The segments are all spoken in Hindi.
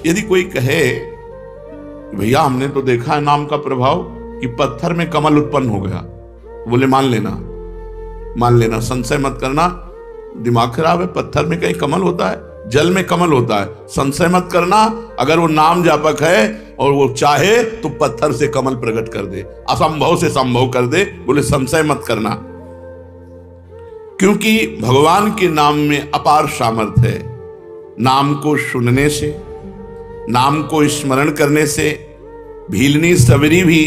यदि कोई कहे भैया हमने तो देखा है नाम का प्रभाव कि पत्थर में कमल उत्पन्न हो गया, बोले मान लेना, संशय मत करना, दिमाग खराब है। पत्थर में कहीं कमल होता है? जल में कमल होता है। संशय मत करना, अगर वो नाम जापक है और वो चाहे तो पत्थर से कमल प्रकट कर दे, असंभव से संभव कर दे। बोले संशय मत करना, क्योंकि भगवान के नाम में अपार सामर्थ्य है। नाम को सुनने से, नाम को स्मरण करने से भीलनी सबरी भी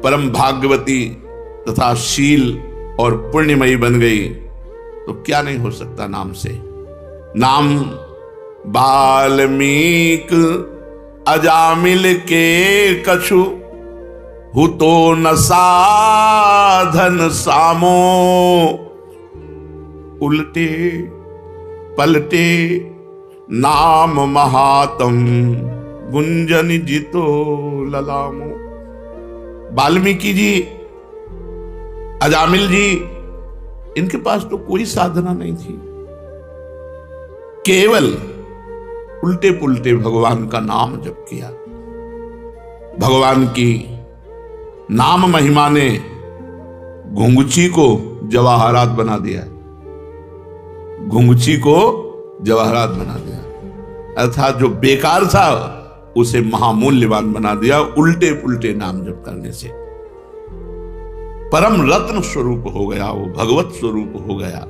परम भाग्यवती तथा शील और पुण्यमयी बन गई। तो क्या नहीं हो सकता नाम से। नाम वाल्मीक अजामिल के कछु, हु तो न साधन सामो। उल्टे पलटे नाम महातम, गुंजन जितो ललामो। वाल्मीकि जी, अजामिल जी, इनके पास तो कोई साधना नहीं थी, केवल उल्टे पुल्टे भगवान का नाम जप किया। भगवान की नाम महिमा ने घुंघची को जवाहरात बना दिया, घुंघची को जवाहरात बना दिया, अर्थात जो बेकार था उसे महामूल्यवान बना दिया उल्टे पुल्टे नाम जप करने से। परम रत्न स्वरूप हो गया, वो भगवत स्वरूप हो गया।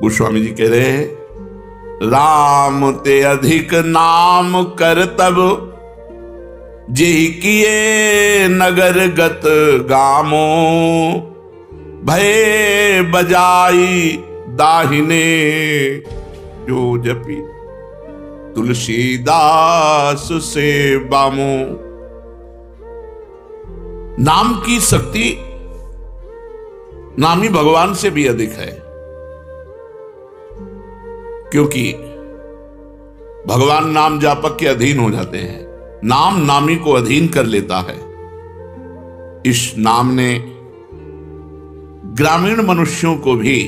गोस्वामी जी कह रहे हैं, राम ते अधिक नाम कर तब, जेहि किए नगर गत गामो। भय बजाई दाहिने, जो जपी तुलसीदास से बामो। नाम की शक्ति नामी भगवान से भी अधिक है, क्योंकि भगवान नाम जापक के अधीन हो जाते हैं, नाम नामी को अधीन कर लेता है। इस नाम ने ग्रामीण मनुष्यों को भी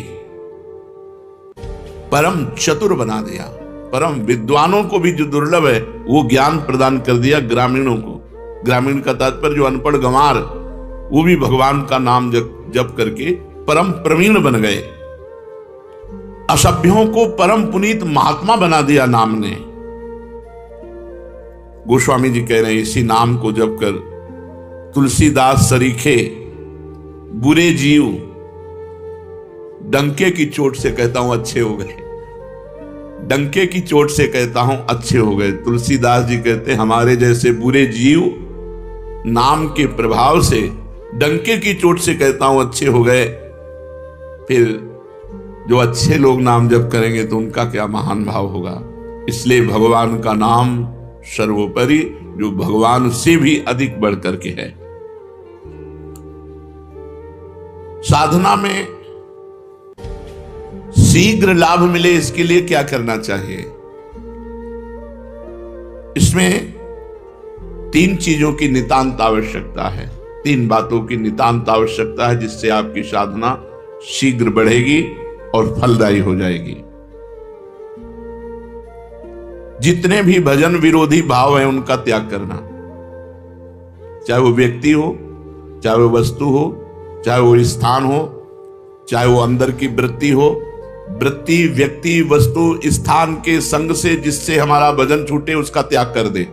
परम चतुर बना दिया, परम विद्वानों को भी जो दुर्लभ है वो ज्ञान प्रदान कर दिया ग्रामीणों को। ग्रामीण का तात्पर्य जो अनपढ़ गंवार, वो भी भगवान का नाम जप करके परम प्रवीण बन गए। असभ्यों को परम पुनीत महात्मा बना दिया नाम ने। गोस्वामी जी कह रहे हैं, इसी नाम को जप कर तुलसीदास सरीखे बुरे जीव डंके की चोट से कहता हूं अच्छे हो गए, डंके की चोट से कहता हूं अच्छे हो गए। तुलसीदास जी कहते हैं, हमारे जैसे बुरे जीव नाम के प्रभाव से, डंके की चोट से कहता हूं अच्छे हो गए। फिर जो अच्छे लोग नाम जप करेंगे तो उनका क्या महान भाव होगा। इसलिए भगवान का नाम सर्वोपरि, जो भगवान से भी अधिक बढ़ करके है। साधना में शीघ्र लाभ मिले, इसके लिए क्या करना चाहिए। इसमें 3 चीजों की नितांत आवश्यकता है, 3 बातों की नितांत आवश्यकता है, जिससे आपकी साधना शीघ्र बढ़ेगी और फलदायी हो जाएगी। जितने भी भजन विरोधी भाव हैं उनका त्याग करना, चाहे वो व्यक्ति हो, चाहे वो वस्तु हो, चाहे वो स्थान हो, चाहे वो अंदर की वृत्ति हो। वृत्ति, व्यक्ति, वस्तु, स्थान के संग से जिससे हमारा भजन छूटे उसका त्याग कर दे।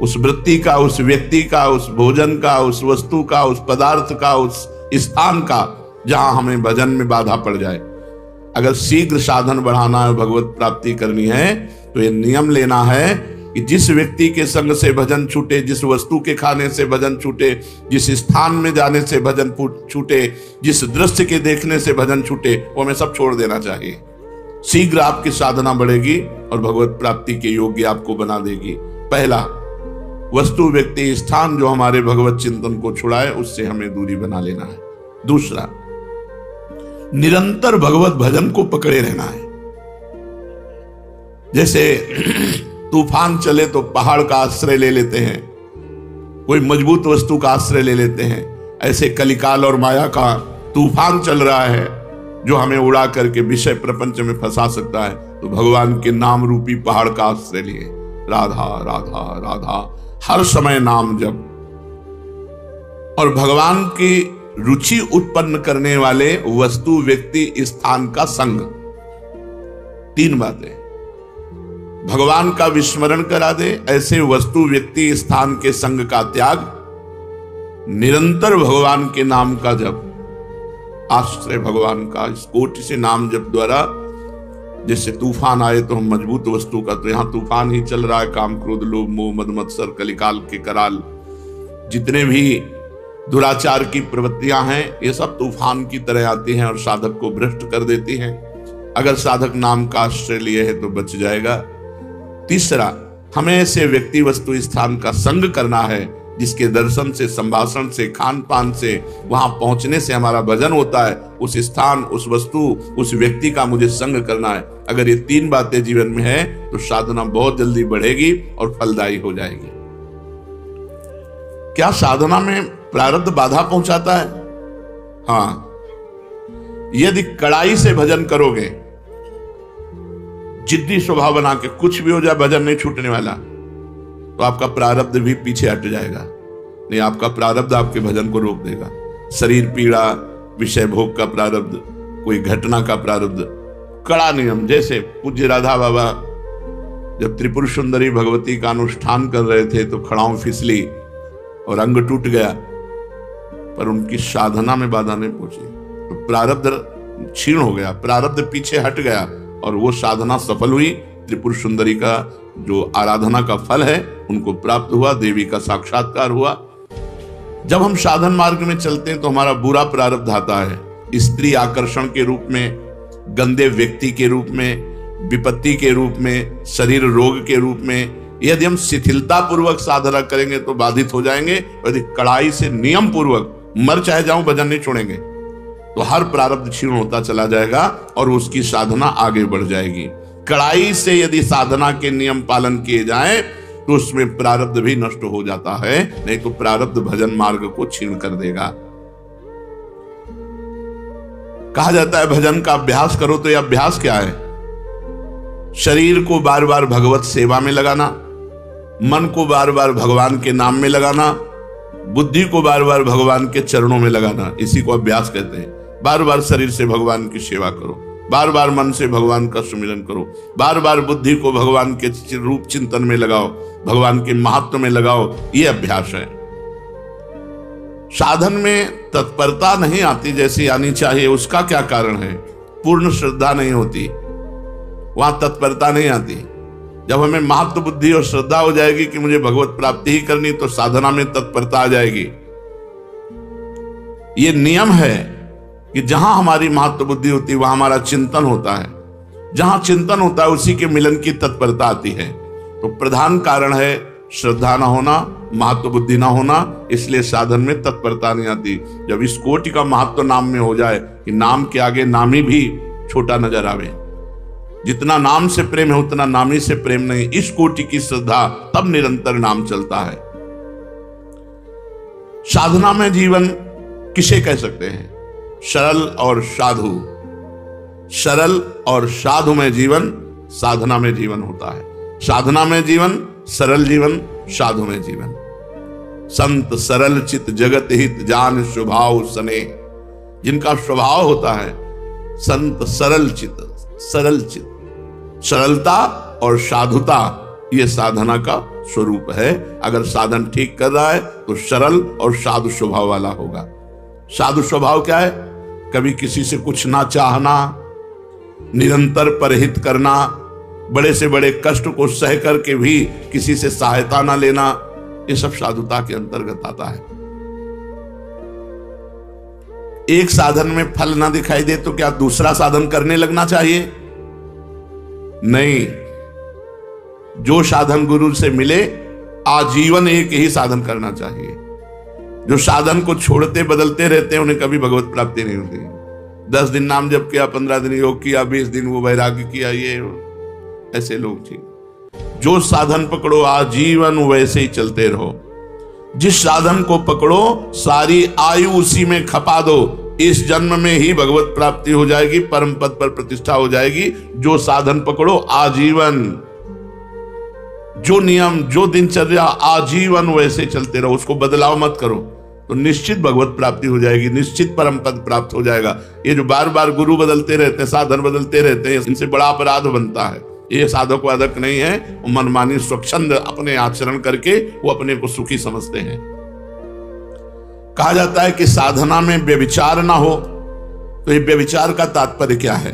उस वृत्ति का, उस व्यक्ति का, उस भोजन का, उस वस्तु का, उस पदार्थ का, उस स्थान का, जहां हमें भजन में बाधा पड़ जाए। अगर शीघ्र साधन बढ़ाना है, भगवत प्राप्ति करनी है, तो ये नियम लेना है कि जिस व्यक्ति के संग से भजन छूटे, जिस वस्तु के खाने से भजन छूटे, जिस स्थान में जाने से भजन छूटे, जिस दृश्य के देखने से भजन छूटे, वो हमें सब छोड़ देना चाहिए। शीघ्र आपकी साधना बढ़ेगी और भगवत प्राप्ति के योग्य आपको बना देगी। पहला, वस्तु, व्यक्ति, स्थान जो हमारे भगवत चिंतन को छुड़ाए, उससे हमें दूरी बना लेना है। दूसरा, निरंतर भगवत भजन को पकड़े रहना है। जैसे तूफान चले तो पहाड़ का आश्रय ले लेते हैं, कोई मजबूत वस्तु का आश्रय ले लेते हैं, ऐसे कलिकाल और माया का तूफान चल रहा है जो हमें उड़ा करके विषय प्रपंच में फंसा सकता है। तो भगवान के नाम रूपी पहाड़ का आश्रय लिए, राधा राधा राधा, हर समय नाम जप। और भगवान की रुचि उत्पन्न करने वाले वस्तु, व्यक्ति, स्थान का संग। तीन बातें। भगवान का विस्मरण करा दे, ऐसे वस्तु, व्यक्ति, स्थान के संग का त्याग, निरंतर भगवान के नाम का जप, आश्रय भगवान का। इस कोटि से नाम जप द्वारा जैसे तूफान आए तो हम मजबूत वस्तु का, तो यहां तूफान ही चल रहा है। काम, क्रोध, लोभ, मोह, मद, मत्सर, कलिकाल के कराल, जितने भी दुराचार की प्रवृत्तियां हैं, ये सब तूफान की तरह आती हैं और साधक को भ्रष्ट कर देती हैं। अगर साधक नाम का आश्रय लिए है तो बच जाएगा। तीसरा, हमें ऐसे व्यक्ति, वस्तु, स्थान का संग करना है जिसके दर्शन से, संभाषण से, खान पान से, वहां पहुंचने से हमारा भजन होता है। उस स्थान, उस वस्तु, उस व्यक्ति का मुझे संग करना है। अगर ये तीन बातें जीवन में है तो साधना बहुत जल्दी बढ़ेगी और फलदायी हो जाएगी। क्या साधना में प्रारब्ध बाधा पहुंचाता है? हाँ, यदि कड़ाई से भजन करोगे, जिद्दी स्वभाव बना के, कुछ भी हो जाए भजन नहीं छूटने वाला, तो आपका प्रारब्ध भी पीछे हट जाएगा। नहीं, आपका प्रारब्ध आपके भजन को रोक देगा। शरीर पीड़ा, विषय भोग का प्रारब्ध, कोई घटना का प्रारब्ध, कड़ा नियम। जैसे पूज्य राधा बाबा जब त्रिपुर सुंदरी भगवती का अनुष्ठान कर रहे थे तो खड़ाऊं फिसली और अंग टूट गया, पर उनकी साधना में बाधा नहीं पहुंची, तो प्रारब्ध क्षीण हो गया, प्रारब्ध पीछे हट गया और वो साधना सफल हुई। त्रिपुर सुंदरी का जो आराधना का फल है उनको प्राप्त हुआ, देवी का साक्षात्कार हुआ। जब हम साधन मार्ग में चलते हैं तो हमारा बुरा प्रारब्ध आता है। स्त्री आकर्षण के रूप में, गंदे व्यक्ति के रूप में, विपत्ति के रूप में, शरीर रोग के रूप में। यदि हम शिथिलता पूर्वक साधना करेंगे तो बाधित हो जाएंगे। यदि कड़ाई से, नियम पूर्वक, मर चाहे जाऊं भजन नहीं छोड़ेंगे, तो हर प्रारब्ध क्षीण होता चला जाएगा और उसकी साधना आगे बढ़ जाएगी। कड़ाई से यदि साधना के नियम पालन किए जाएं तो उसमें प्रारब्ध भी नष्ट हो जाता है, नहीं तो प्रारब्ध भजन मार्ग को छीन कर देगा। कहा जाता है भजन का अभ्यास करो, तो यह अभ्यास क्या है? शरीर को बार बार भगवत सेवा में लगाना, मन को बार बार भगवान के नाम में लगाना, बुद्धि को बार बार भगवान के चरणों में लगाना, इसी को अभ्यास कहते हैं। बार बार शरीर से भगवान की सेवा करो, बार बार मन से भगवान का सुमिरन करो, बार बार बुद्धि को भगवान के रूप चिंतन में लगाओ, भगवान के महत्व में लगाओ, ये अभ्यास है। साधन में तत्परता नहीं आती जैसी आनी चाहिए, उसका क्या कारण है? पूर्ण श्रद्धा नहीं होती, वहां तत्परता नहीं आती। जब हमें महत्व, बुद्धि और श्रद्धा हो जाएगी कि मुझे भगवत प्राप्ति ही करनी, तो साधना में तत्परता आ जाएगी। ये नियम है कि जहां हमारी महत्व बुद्धि होती है वहां हमारा चिंतन होता है, जहां चिंतन होता है उसी के मिलन की तत्परता आती है। तो प्रधान कारण है श्रद्धा ना होना, महत्व बुद्धि ना होना, इसलिए साधन में तत्परता नहीं आती। जब इस कोटि का महत्व नाम में हो जाए कि नाम के आगे नामी भी छोटा नजर आवे, जितना नाम से प्रेम है उतना नामी से प्रेम नहीं, इस कोटि की श्रद्धा, तब निरंतर नाम चलता है। साधना में जीवन किसे कह सकते हैं? सरल और साधु। सरल और साधु में जीवन, साधना में जीवन होता है। साधना में जीवन, सरल जीवन, साधु में जीवन। संत सरल चित जगत हित जान स्वभाव सने, जिनका स्वभाव होता है संत सरल चित, सरल चित। सरलता और साधुता ये साधना का स्वरूप है। अगर साधन ठीक कर रहा है तो सरल और साधु स्वभाव वाला होगा। साधु स्वभाव क्या है? कभी किसी से कुछ ना चाहना, निरंतर परहित करना, बड़े से बड़े कष्ट को सह करके भी किसी से सहायता ना लेना, ये सब साधुता के अंतर्गत आता है। एक साधन में फल ना दिखाई दे तो क्या दूसरा साधन करने लगना चाहिए? नहीं, जो साधन गुरु से मिले आजीवन एक ही साधन करना चाहिए। जो साधन को छोड़ते बदलते रहते हैं उन्हें कभी भगवत प्राप्ति नहीं होती। 10 दिन नाम जप किया, 15 दिन योग किया, 20 दिन वो वैराग्य किया, ये ऐसे लोग ठीक। जो साधन पकड़ो आजीवन वैसे ही चलते रहो। जिस साधन को पकड़ो सारी आयु उसी में खपा दो, इस जन्म में ही भगवत प्राप्ति हो जाएगी, परम पद पर प्रतिष्ठा हो जाएगी। जो साधन पकड़ो आजीवन, जो नियम, जो दिनचर्या आजीवन वैसे चलते रहो, उसको बदलाव मत करो, तो निश्चित भगवत प्राप्ति हो जाएगी, निश्चित परम पद प्राप्त हो जाएगा। ये जो बार बार गुरु बदलते रहते हैं, साधन बदलते रहते हैं, इनसे बड़ा अपराध बनता है। ये साधक वादक नहीं है, वो मनमानी स्वच्छंद अपने आचरण करके वो अपने को सुखी समझते हैं। कहा जाता है कि साधना में व्यभिचार ना हो, तो ये व्यभिचार का तात्पर्य क्या है?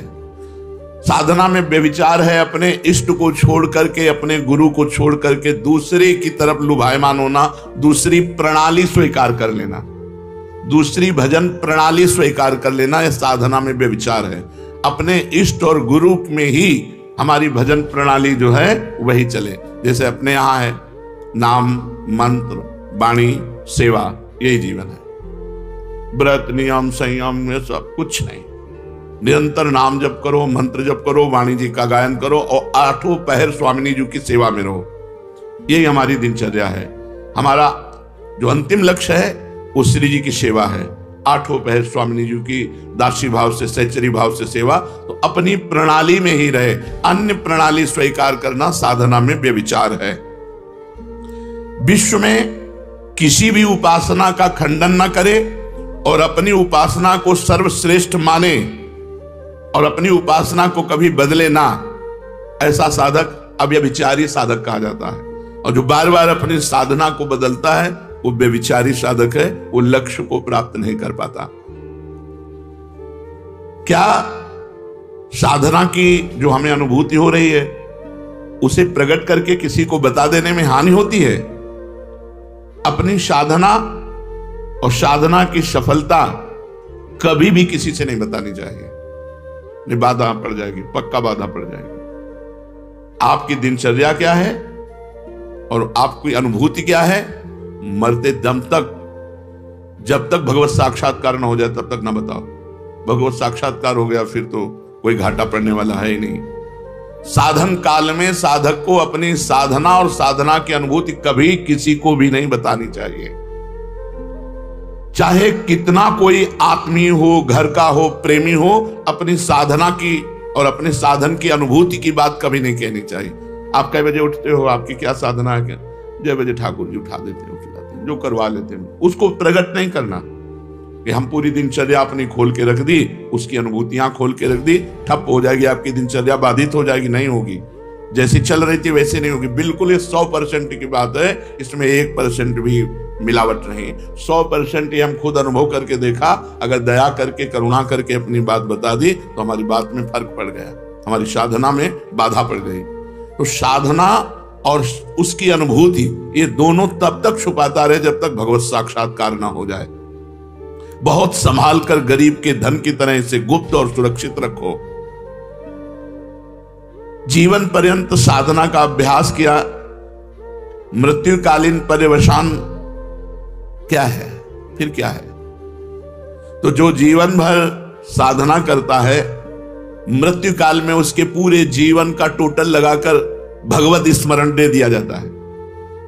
साधना में व्यभिचार है अपने इष्ट को छोड़ करके, अपने गुरु को छोड़ करके दूसरे की तरफ लुभायमान होना, दूसरी प्रणाली स्वीकार कर लेना, दूसरी भजन प्रणाली स्वीकार कर लेना, यह साधना में व्यभिचार है। अपने इष्ट और गुरु में ही हमारी भजन प्रणाली जो है वही चले। जैसे अपने यहां है नाम, मंत्र, वाणी, सेवा, यही जीवन है। व्रत, नियम, संयम, ये सब कुछ नहीं। निरंतर नाम जप करो, मंत्र जप करो, वाणी जी का गायन करो और 8 पहर स्वामिनी जी की सेवा में रहो। यही हमारी दिनचर्या है। हमारा जो अंतिम लक्ष्य है वो श्री जी की सेवा है। 8 पहर स्वामिनी जी की दासी भाव से, सहचरी भाव से सेवा। तो अपनी प्रणाली में ही रहे, अन्य प्रणाली स्वीकार करना साधना में व्यभिचार है। विश्व में किसी भी उपासना का खंडन न करे और अपनी उपासना को सर्वश्रेष्ठ माने और अपनी उपासना को कभी बदले ना, ऐसा साधक अव्यभिचारी साधक कहा जाता है। और जो बार बार अपनी साधना को बदलता है वो व्यभिचारी साधक है, वो लक्ष्य को प्राप्त नहीं कर पाता। क्या साधना की जो हमें अनुभूति हो रही है उसे प्रकट करके किसी को बता देने में हानि होती है? अपनी साधना और साधना की सफलता कभी भी किसी से नहीं बतानी चाहिए, नहीं बाधा पड़ जाएगी, पक्का बाधा पड़ जाएगी। आपकी दिनचर्या क्या है और आपकी अनुभूति क्या है, मरते दम तक, जब तक भगवत साक्षात्कार न हो जाए तब तक ना बताओ। भगवत साक्षात्कार हो गया फिर तो कोई घाटा पड़ने वाला है ही नहीं। साधन काल में साधक को अपनी साधना और साधना की अनुभूति कभी किसी को भी नहीं बतानी चाहिए। चाहे कितना कोई आत्मीय हो, घर का हो, प्रेमी हो, अपनी साधना की और अपने साधन की अनुभूति की बात कभी नहीं कहनी चाहिए। आप कई बजे उठते हो, आपकी क्या साधना है? क्या 6 बजे ठाकुर जी उठा देते हैं, उठ जाते हैं, जो करवा लेते हैं। उसको प्रकट नहीं करना कि हम पूरी दिनचर्या अपनी खोल के रख दी, उसकी अनुभूतियां खोल के रख दी, ठप हो जाएगी आपकी दिनचर्या, बाधित हो जाएगी। नहीं होगी, जैसी चल रही थी वैसे नहीं होगी। बिल्कुल ये 100% की बात है, इसमें 1% भी मिलावट नहीं। 100% ये हम खुद अनुभव करके देखा। अगर दया करके, करुणा करके अपनी बात बता दी तो हमारी बात में फर्क पड़ गया, हमारी साधना में बाधा पड़ गई। तो साधना और उसकी अनुभूति ये दोनों तब तक छुपाता रहे जब तक भगवत साक्षात्कार ना हो जाए। बहुत संभाल कर गरीब के धन की तरह इसे गुप्त और सुरक्षित रखो। जीवन पर्यंत साधना का अभ्यास किया, मृत्युकालीन पर्यवसान क्या है, फिर क्या है? तो जो जीवन भर साधना करता है, मृत्यु काल में उसके पूरे जीवन का टोटल लगाकर भगवत स्मरण दे दिया जाता है।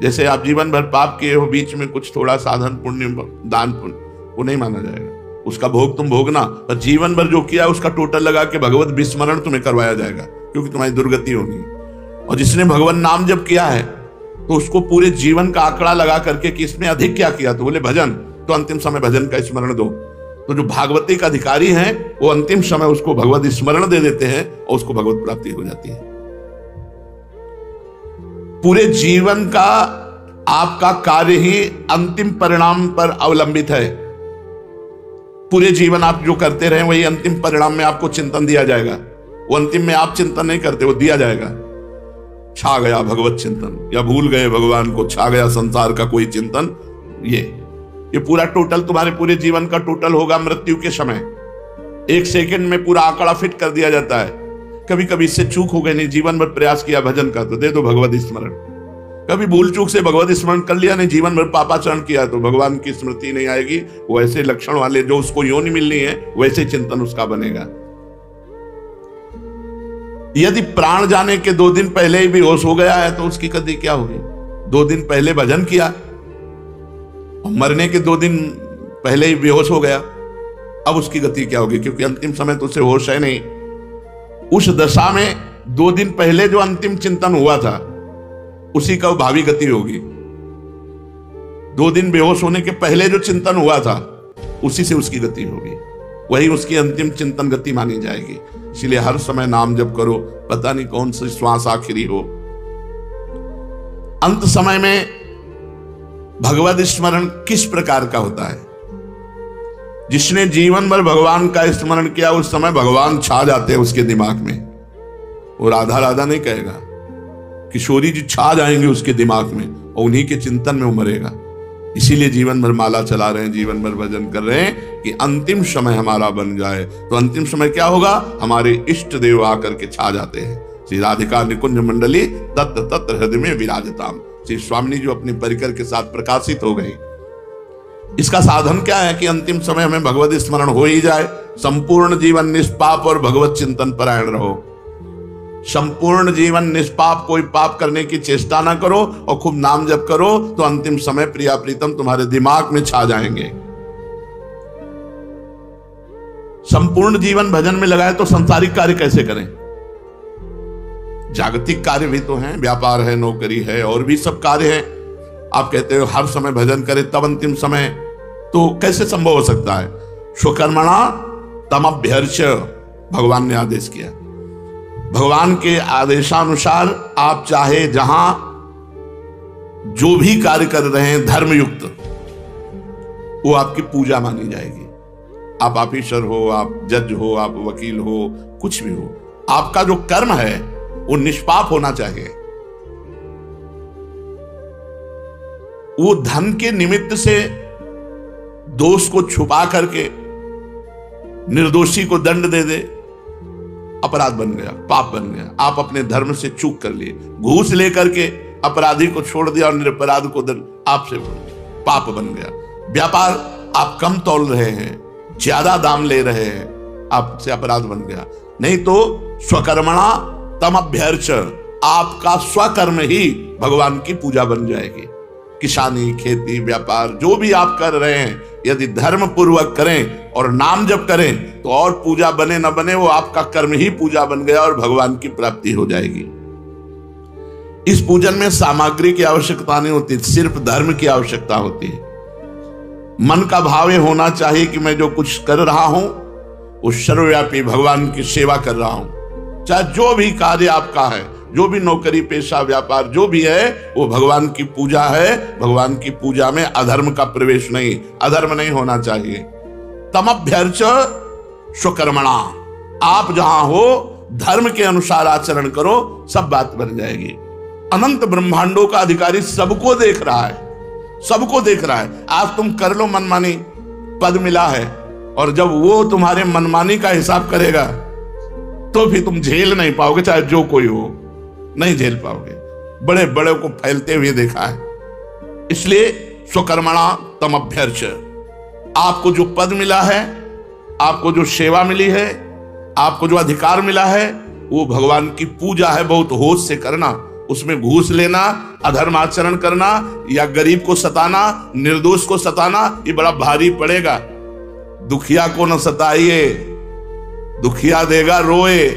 जैसे आप जीवन भर पाप किए हो, बीच में कुछ थोड़ा साधन पुण्य, दान पुण्य, वो नहीं माना जाएगा, उसका भोग तुम भोगना। और जीवन भर जो किया उसका टोटल लगा के भगवत विस्मरण तुम्हें करवाया जाएगा, क्योंकि तुम्हारी दुर्गति होगी। और जिसने भगवान नाम जप किया है तो उसको पूरे जीवन का आंकड़ा लगा करके कि इसमें अधिक क्या किया, तो बोले भजन, तो अंतिम समय भजन का स्मरण दो। तो जो भागवती का अधिकारी हैं वो अंतिम समय उसको भगवत स्मरण दे देते हैं और उसको भगवत प्राप्ति हो जाती है। पूरे जीवन का आपका कार्य ही अंतिम परिणाम पर अवलंबित है। पूरे जीवन आप जो करते रहे वही अंतिम परिणाम में आपको चिंतन दिया जाएगा। वो अंतिम में आप चिंतन नहीं करते, वो दिया जाएगा। छा गया भगवत चिंतन, या भूल गए भगवान को, छा गया संसार का कोई चिंतन, ये पूरा टोटल तुम्हारे पूरे जीवन का टोटल होगा मृत्यु के समय। 1 सेकंड में पूरा आंकड़ा फिट कर दिया जाता है। कभी कभी इससे चूक हो गई, नहीं जीवन भर प्रयास किया भजन का, तो दे दो भगवत स्मरण। कभी भूल चूक से भगवत स्मरण कर लिया, नहीं जीवन भर पापाचरण किया, तो भगवान की स्मृति नहीं आएगी। वैसे लक्षण वाले जो उसको योनि मिलनी है वैसे चिंतन उसका बनेगा। यदि प्राण जाने के 2 दिन पहले ही बेहोश हो गया है तो उसकी गति क्या होगी? 2 दिन पहले भजन किया और मरने के 2 दिन पहले ही बेहोश हो गया, अब उसकी गति क्या होगी? क्योंकि अंतिम समय तो उसे होश है नहीं। उस दशा में 2 दिन पहले जो अंतिम चिंतन हुआ था उसी का भावी गति होगी। 2 दिन बेहोश होने के पहले जो चिंतन हुआ था उसी से उसकी गति होगी, वही उसकी अंतिम चिंतन गति मानी जाएगी। इसलिए हर समय नाम जप करो, पता नहीं कौन सी श्वास आखिरी हो। अंत समय में भगवत स्मरण किस प्रकार का होता है? जिसने जीवन भर भगवान का स्मरण किया उस समय भगवान छा जाते हैं उसके दिमाग में। वो राधा राधा नहीं कहेगा, किशोरी जी छा जाएंगे उसके दिमाग में और उन्हीं के चिंतन में उमरेगा। इसीलिए जीवन भर माला चला रहे हैं, जीवन भर भजन कर रहे हैं कि अंतिम समय हमारा बन जाए। तो अंतिम समय क्या होगा? हमारे इष्ट देव आकर के छा जाते हैं। श्री राधिका निकुंज मंडली तत्र तत्र हृदय में विराजताम। श्री स्वामी जो अपने परिकर के साथ प्रकाशित हो गई। इसका साधन क्या है कि अंतिम समय हमें भगवत स्मरण हो ही जाए। संपूर्ण जीवन निष्पाप और भगवत चिंतन परायण रहो। संपूर्ण जीवन निष्पाप, कोई पाप करने की चेष्टा ना करो और खूब नाम जप करो, तो अंतिम समय प्रिया प्रीतम तुम्हारे दिमाग में छा जाएंगे। संपूर्ण जीवन भजन में लगाए तो संसारिक कार्य कैसे करें? जागतिक कार्य भी तो हैं, व्यापार है, नौकरी है और भी सब कार्य है। आप कहते हो हर समय भजन करें तब अंतिम समय, तो कैसे संभव हो सकता है? स्वकर्मणा तमभ्यर्च भगवान ने आदेश किया। भगवान के आदेशानुसार आप चाहे जहां जो भी कार्य कर रहे हैं धर्मयुक्त, वो आपकी पूजा मानी जाएगी। आप ऑफिसर हो, आप जज हो, आप वकील हो, कुछ भी हो, आपका जो कर्म है वो निष्पाप होना चाहिए। वो धन के निमित्त से दोष को छुपा करके निर्दोषी को दंड दे दे, अपराध बन गया, पाप बन गया। आप अपने धर्म से चूक कर लिए, घूस लेकर के अपराधी को छोड़ दिया और निरपराध को दंड, आपसे पाप बन गया। व्यापार आप कम तौल रहे हैं, ज्यादा दाम ले रहे हैं, आपसे अपराध बन गया। नहीं तो स्वकर्मणा तमभ्यर्च, आपका स्वकर्म ही भगवान की पूजा बन जाएगी। किसानी, खेती, व्यापार जो भी आप कर रहे हैं, यदि धर्म पूर्वक करें और नाम जप करें तो और पूजा बने न बने, वो आपका कर्म ही पूजा बन गया और भगवान की प्राप्ति हो जाएगी। इस पूजन में सामग्री की आवश्यकता नहीं होती, सिर्फ धर्म की आवश्यकता होती है। मन का भाव ये होना चाहिए कि मैं जो कुछ कर रहा हूं वो सर्वव्यापी भगवान की सेवा कर रहा हूं। चाहे जो भी कार्य आपका है, जो भी नौकरी, पेशा, व्यापार जो भी है, वो भगवान की पूजा है। भगवान की पूजा में अधर्म का प्रवेश नहीं, अधर्म नहीं होना चाहिए। तमभ्यर्च स्वकर्मणा, आप जहां हो धर्म के अनुसार आचरण करो, सब बात बन जाएगी। अनंत ब्रह्मांडों का अधिकारी सबको देख रहा है, सबको देख रहा है। आज तुम कर लो मनमानी, पद मिला है, और जब वो तुम्हारे मनमानी का हिसाब करेगा तो भी तुम झेल नहीं पाओगे, चाहे जो कोई हो, नहीं झेल पाओगे। बड़े बड़े को फैलते हुए देखा है। इसलिए स्वकर्मणा तमभ्यर्च, आपको जो पद मिला है, आपको जो सेवा मिली है, आपको जो अधिकार मिला है, वो भगवान की पूजा है। बहुत होश से करना, उसमें घूस लेना, अधर्म आचरण करना या गरीब को सताना, निर्दोष को सताना, ये बड़ा भारी पड़ेगा। दुखिया को न सताइए, दुखिया देगा रोए,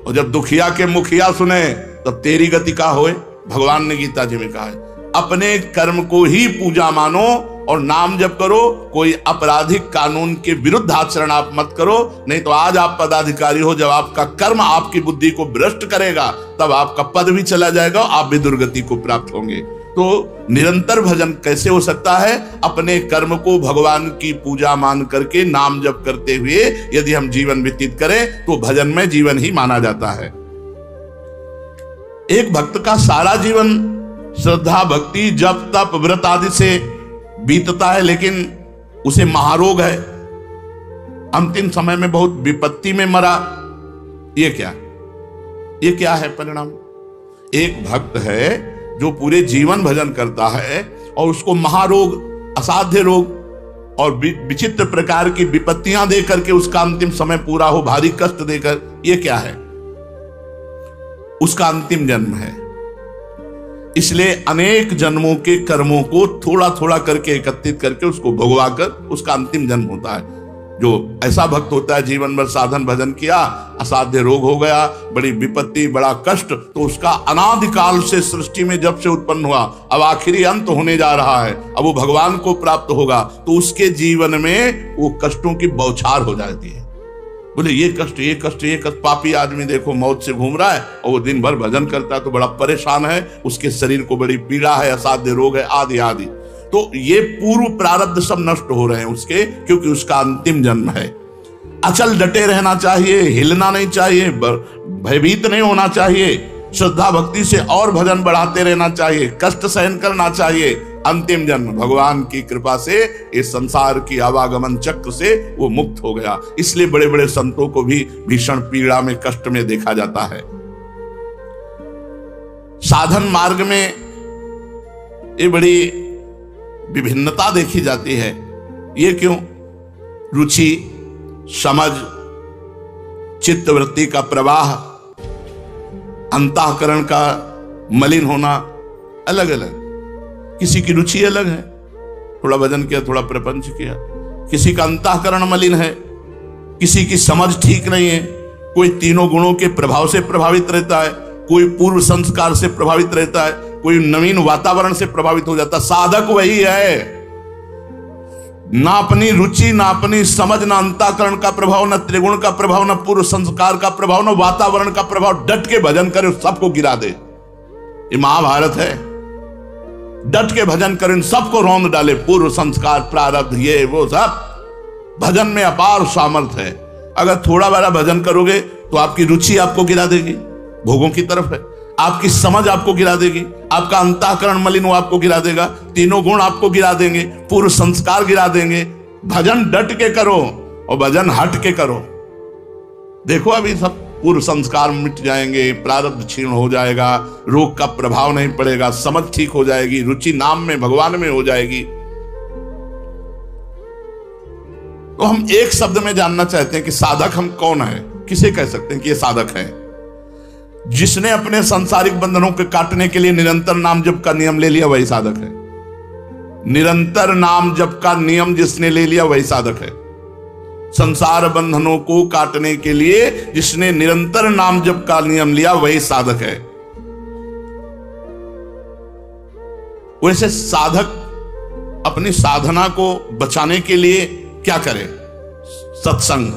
और जब दुखिया के मुखिया सुने तब तेरी गति का होए। भगवान ने गीता जी में कहा है, अपने कर्म को ही पूजा मानो और नाम जप करो। कोई आपराधिक कानून के विरुद्ध आचरण आप मत करो, नहीं तो आज आप पदाधिकारी हो, जब आपका कर्म आपकी बुद्धि को भ्रष्ट करेगा तब आपका पद भी चला जाएगा, आप भी दुर्गति को प्राप्त होंगे। तो निरंतर भजन कैसे हो सकता है? अपने कर्म को भगवान की पूजा मान करके नाम जप करते हुए यदि हम जीवन व्यतीत करें तो भजन में जीवन ही माना जाता है। एक भक्त का सारा जीवन श्रद्धा, भक्ति, जप, तप, व्रत आदि से बीतता है, लेकिन उसे महारोग है, अंतिम समय में बहुत विपत्ति में मरा। ये क्या है परिणाम? एक भक्त है जो पूरे जीवन भजन करता है और उसको महारोग, असाध्य रोग और विचित्र प्रकार की विपत्तियां देकर के उसका अंतिम समय पूरा हो, भारी कष्ट देकर, ये क्या है? उसका अंतिम जन्म है। इसलिए अनेक जन्मों के कर्मों को थोड़ा थोड़ा करके एकत्रित करके उसको भोगवा कर उसका अंतिम जन्म होता है। जो ऐसा भक्त होता है जीवन भर साधन भजन किया, असाध्य रोग हो गया, बड़ी विपत्ति, बड़ा कष्ट, तो उसका अनादिकाल से सृष्टि में जब से उत्पन्न हुआ, अब आखिरी अंत होने जा रहा है, अब वो भगवान को प्राप्त होगा, तो उसके जीवन में वो कष्टों की बौछार हो जाती है। बोले ये कष्ट, ये कष्ट, ये कष्ट। पापी आदमी देखो मौत से घूम रहा है और वो दिन भर भजन करता है तो बड़ा परेशान है, उसके शरीर को बड़ी पीड़ा है, असाध्य रोग है, आदि आदि। तो ये पूर्व प्रारब्ध सब नष्ट हो रहे हैं उसके, क्योंकि उसका अंतिम जन्म है। अचल डटे रहना चाहिए, हिलना नहीं चाहिए, भयभीत नहीं होना चाहिए, श्रद्धा भक्ति से और भजन बढ़ाते रहना चाहिए, कष्ट सहन करना चाहिए। अंतिम जन्म भगवान की कृपा से इस संसार की आवागमन चक्र से वो मुक्त हो गया। इसलिए बड़े बड़े संतों को भी भीषण पीड़ा में, कष्ट में देखा जाता है। साधन मार्ग में ये बड़ी विभिन्नता देखी जाती है। ये क्यों? रुचि, समझ, चित्तवृत्ति का प्रवाह, अंतःकरण का मलिन होना अलग अलग। किसी की रुचि अलग है, थोड़ा भजन किया, थोड़ा प्रपंच किया। किसी का अंतःकरण मलिन है, किसी की समझ ठीक नहीं है, कोई तीनों गुणों के प्रभाव से प्रभावित रहता है, कोई पूर्व संस्कार से प्रभावित रहता है, कोई नवीन वातावरण से प्रभावित हो जाता। साधक वही है, ना अपनी रुचि, ना अपनी समझ, ना अंतःकरण का प्रभाव, ना त्रिगुण का प्रभाव, ना पूर्व संस्कार का प्रभाव, ना वातावरण का प्रभाव। डट के भजन करे, सबको गिरा दे। ये महाभारत है। डट के भजन करें, सबको रौंद डाले, पूर्व संस्कार, प्रारब्ध, ये वो सब। भजन में अपार सामर्थ्य है। अगर थोड़ा बड़ा भजन करोगे तो आपकी रुचि आपको गिरा देगी, भोगों की तरफ है। आपकी समझ आपको गिरा देगी, आपका अंतःकरण मलिन वो आपको गिरा देगा, तीनों गुण आपको गिरा देंगे, पूर्व संस्कार गिरा देंगे। भजन डट के करो और भजन हट के करो। देखो अभी सब पूर्व संस्कार मिट जाएंगे, प्रारब्ध क्षीण हो जाएगा, रोग का प्रभाव नहीं पड़ेगा, समझ ठीक हो जाएगी, रुचि नाम में, भगवान में हो जाएगी। तो हम एक शब्द में जानना चाहते हैं कि साधक हम कौन है? किसे कह सकते हैं कि ये साधक है? जिसने अपने सांसारिक बंधनों के काटने के लिए निरंतर नाम जप का नियम ले लिया, वही साधक है। निरंतर नाम जप का नियम जिसने ले लिया, वही साधक है। संसार बंधनों को काटने के लिए जिसने निरंतर नाम जप का नियम लिया, वही साधक है। वैसे साधक अपनी साधना को बचाने के लिए क्या करे? सत्संग,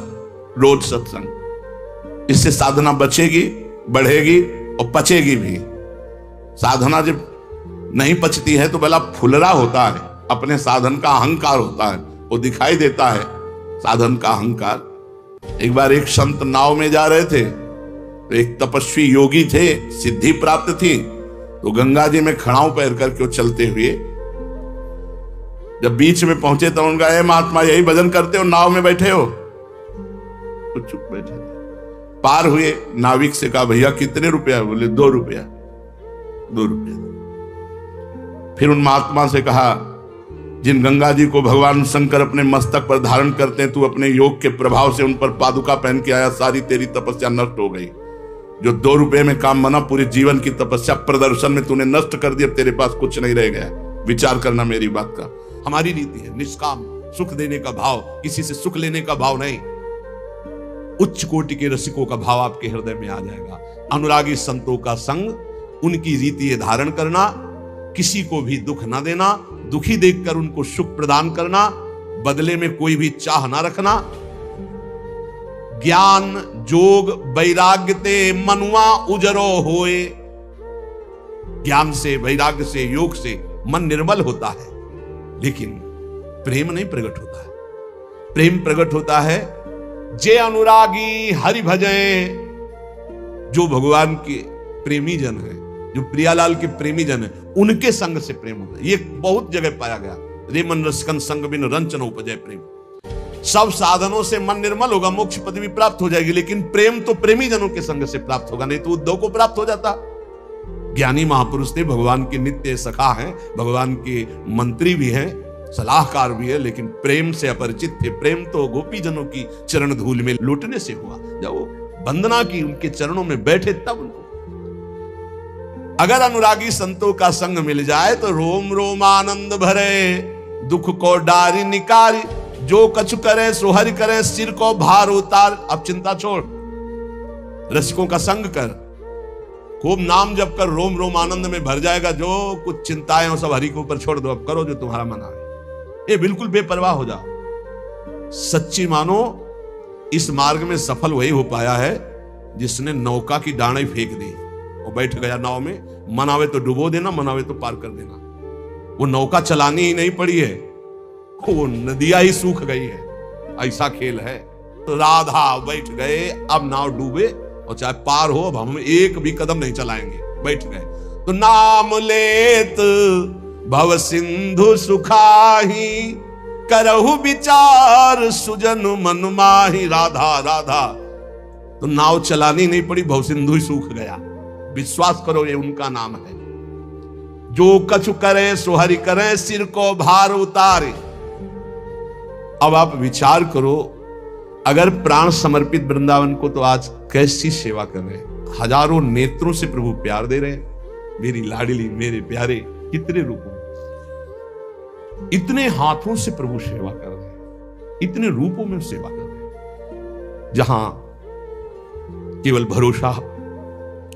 रोज सत्संग। इससे साधना बचेगी, बढ़ेगी और पचेगी भी। साधना जब नहीं पचती है तो भला फुलरा होता है, अपने साधन का अहंकार होता है, वो दिखाई देता है साधन का अहंकार। एक बार एक संत नाव में जा रहे थे, तो एक तपस्वी योगी थे, सिद्धि प्राप्त थी, तो गंगा जी में खड़ाऊ पैर करके वो चलते हुए जब बीच में पहुंचे तो उनका, हे महात्मा यही भजन करते हो, नाव में बैठे हो? तो चुप बैठे। पार हुए, नाविक से कहा, भैया कितने रुपया? बोले 2 रुपया। 2 रुपया। फिर उन महात्मा से कहा, जिन गंगा जी को भगवान शंकर अपने मस्तक पर धारण करते हैं, तू अपने योग के प्रभाव से उन पर पादुका पहन के आया, सारी तेरी तपस्या नष्ट हो गई। जो 2 रुपए में काम बना, पूरे जीवन की तपस्या प्रदर्शन में तूने नष्ट कर दी, अब तेरे पास कुछ नहीं रह गया। विचार करना मेरी बात का। हमारी रीति है निष्काम, सुख देने का भाव, किसी से सुख लेने का भाव नहीं। उच्च कोटि के रसिकों का भाव आपके हृदय में आ जाएगा। अनुरागी संतों का संग, उनकी रीति है धारण करना, किसी को भी दुख ना देना, दुखी देखकर उनको सुख प्रदान करना, बदले में कोई भी चाह ना रखना। ज्ञान जोग वैराग्य ते मनुआ उजरो होए। ज्ञान से, वैराग्य से, योग से मन निर्मल होता है, लेकिन प्रेम नहीं प्रकट होता है। प्रेम प्रकट होता है जे अनुरागी हरि भजे, जो भगवान के प्रेमी जन है, जो प्रियालाल के प्रेमी जन है, उनके संग से प्रेम होता है। ये बहुत जगह पाया गया। रे मन रसकन संग बिन रंच न उपजय प्रेम। सब साधनों से मन निर्मल होगा, मोक्ष पदवी प्राप्त हो जाएगी, लेकिन प्रेम तो प्रेमी जनों के संग से प्राप्त होगा, नहीं तो उद्धव को प्राप्त हो जाता। ज्ञानी महापुरुष थे, भगवान के नित्य सखा हैं, भगवान के मंत्री भी हैं, सलाहकार भी है, लेकिन प्रेम से अपरिचित थे। प्रेम तो गोपी जनों की चरण धूल में लौटने से हुआ, जब वो वंदना की, उनके चरणों में बैठे तब उनको। अगर अनुरागी संतों का संग मिल जाए तो रोम रोम आनंद भरे, दुख को डारी निकारी, जो कछु करे सो हरि करे, सिर को भार उतार। अब चिंता छोड़, रसिकों का संग कर, खूब नाम जप कर, रोम रोम आनंद में भर जाएगा। जो कुछ चिंताएं हो सब हरि के ऊपर छोड़ दो, अब करो जो तुम्हारा मन आए। ये बिल्कुल बेपरवाह हो जाओ। सच्ची मानो इस मार्ग में सफल वही हो पाया है जिसने नौका की डांडी फेंक दी और बैठ गया नाव में। मनावे तो डुबो देना, मनावे तो पार कर देना। वो नौका चलानी ही नहीं पड़ी है, वो नदियां ही सूख गई है। ऐसा खेल है। तो राधा बैठ गए, अब नाव डूबे और चाहे पार हो, अब हम एक भी कदम नहीं चलाएंगे, बैठ गए। तो नाम लेत भव सिंधु सुखाही, करहु विचार सुजन मन माही। राधा राधा, तो नाव चलानी नहीं पड़ी, भव सिंधु ही सूख गया। विश्वास करो ये उनका नाम है। जो कछु करे सो हरि करे, सिर को भार उतारे। अब आप विचार करो, अगर प्राण समर्पित वृंदावन को, तो आज कैसी सेवा कर रहे हैं। हजारों नेत्रों से प्रभु प्यार दे रहे हैं। मेरी लाडली, मेरे प्यारे, कितने रूपों, इतने हाथों से प्रभु सेवा कर रहे हैं, इतने रूपों में सेवा कर रहे हैं। जहां केवल भरोसा,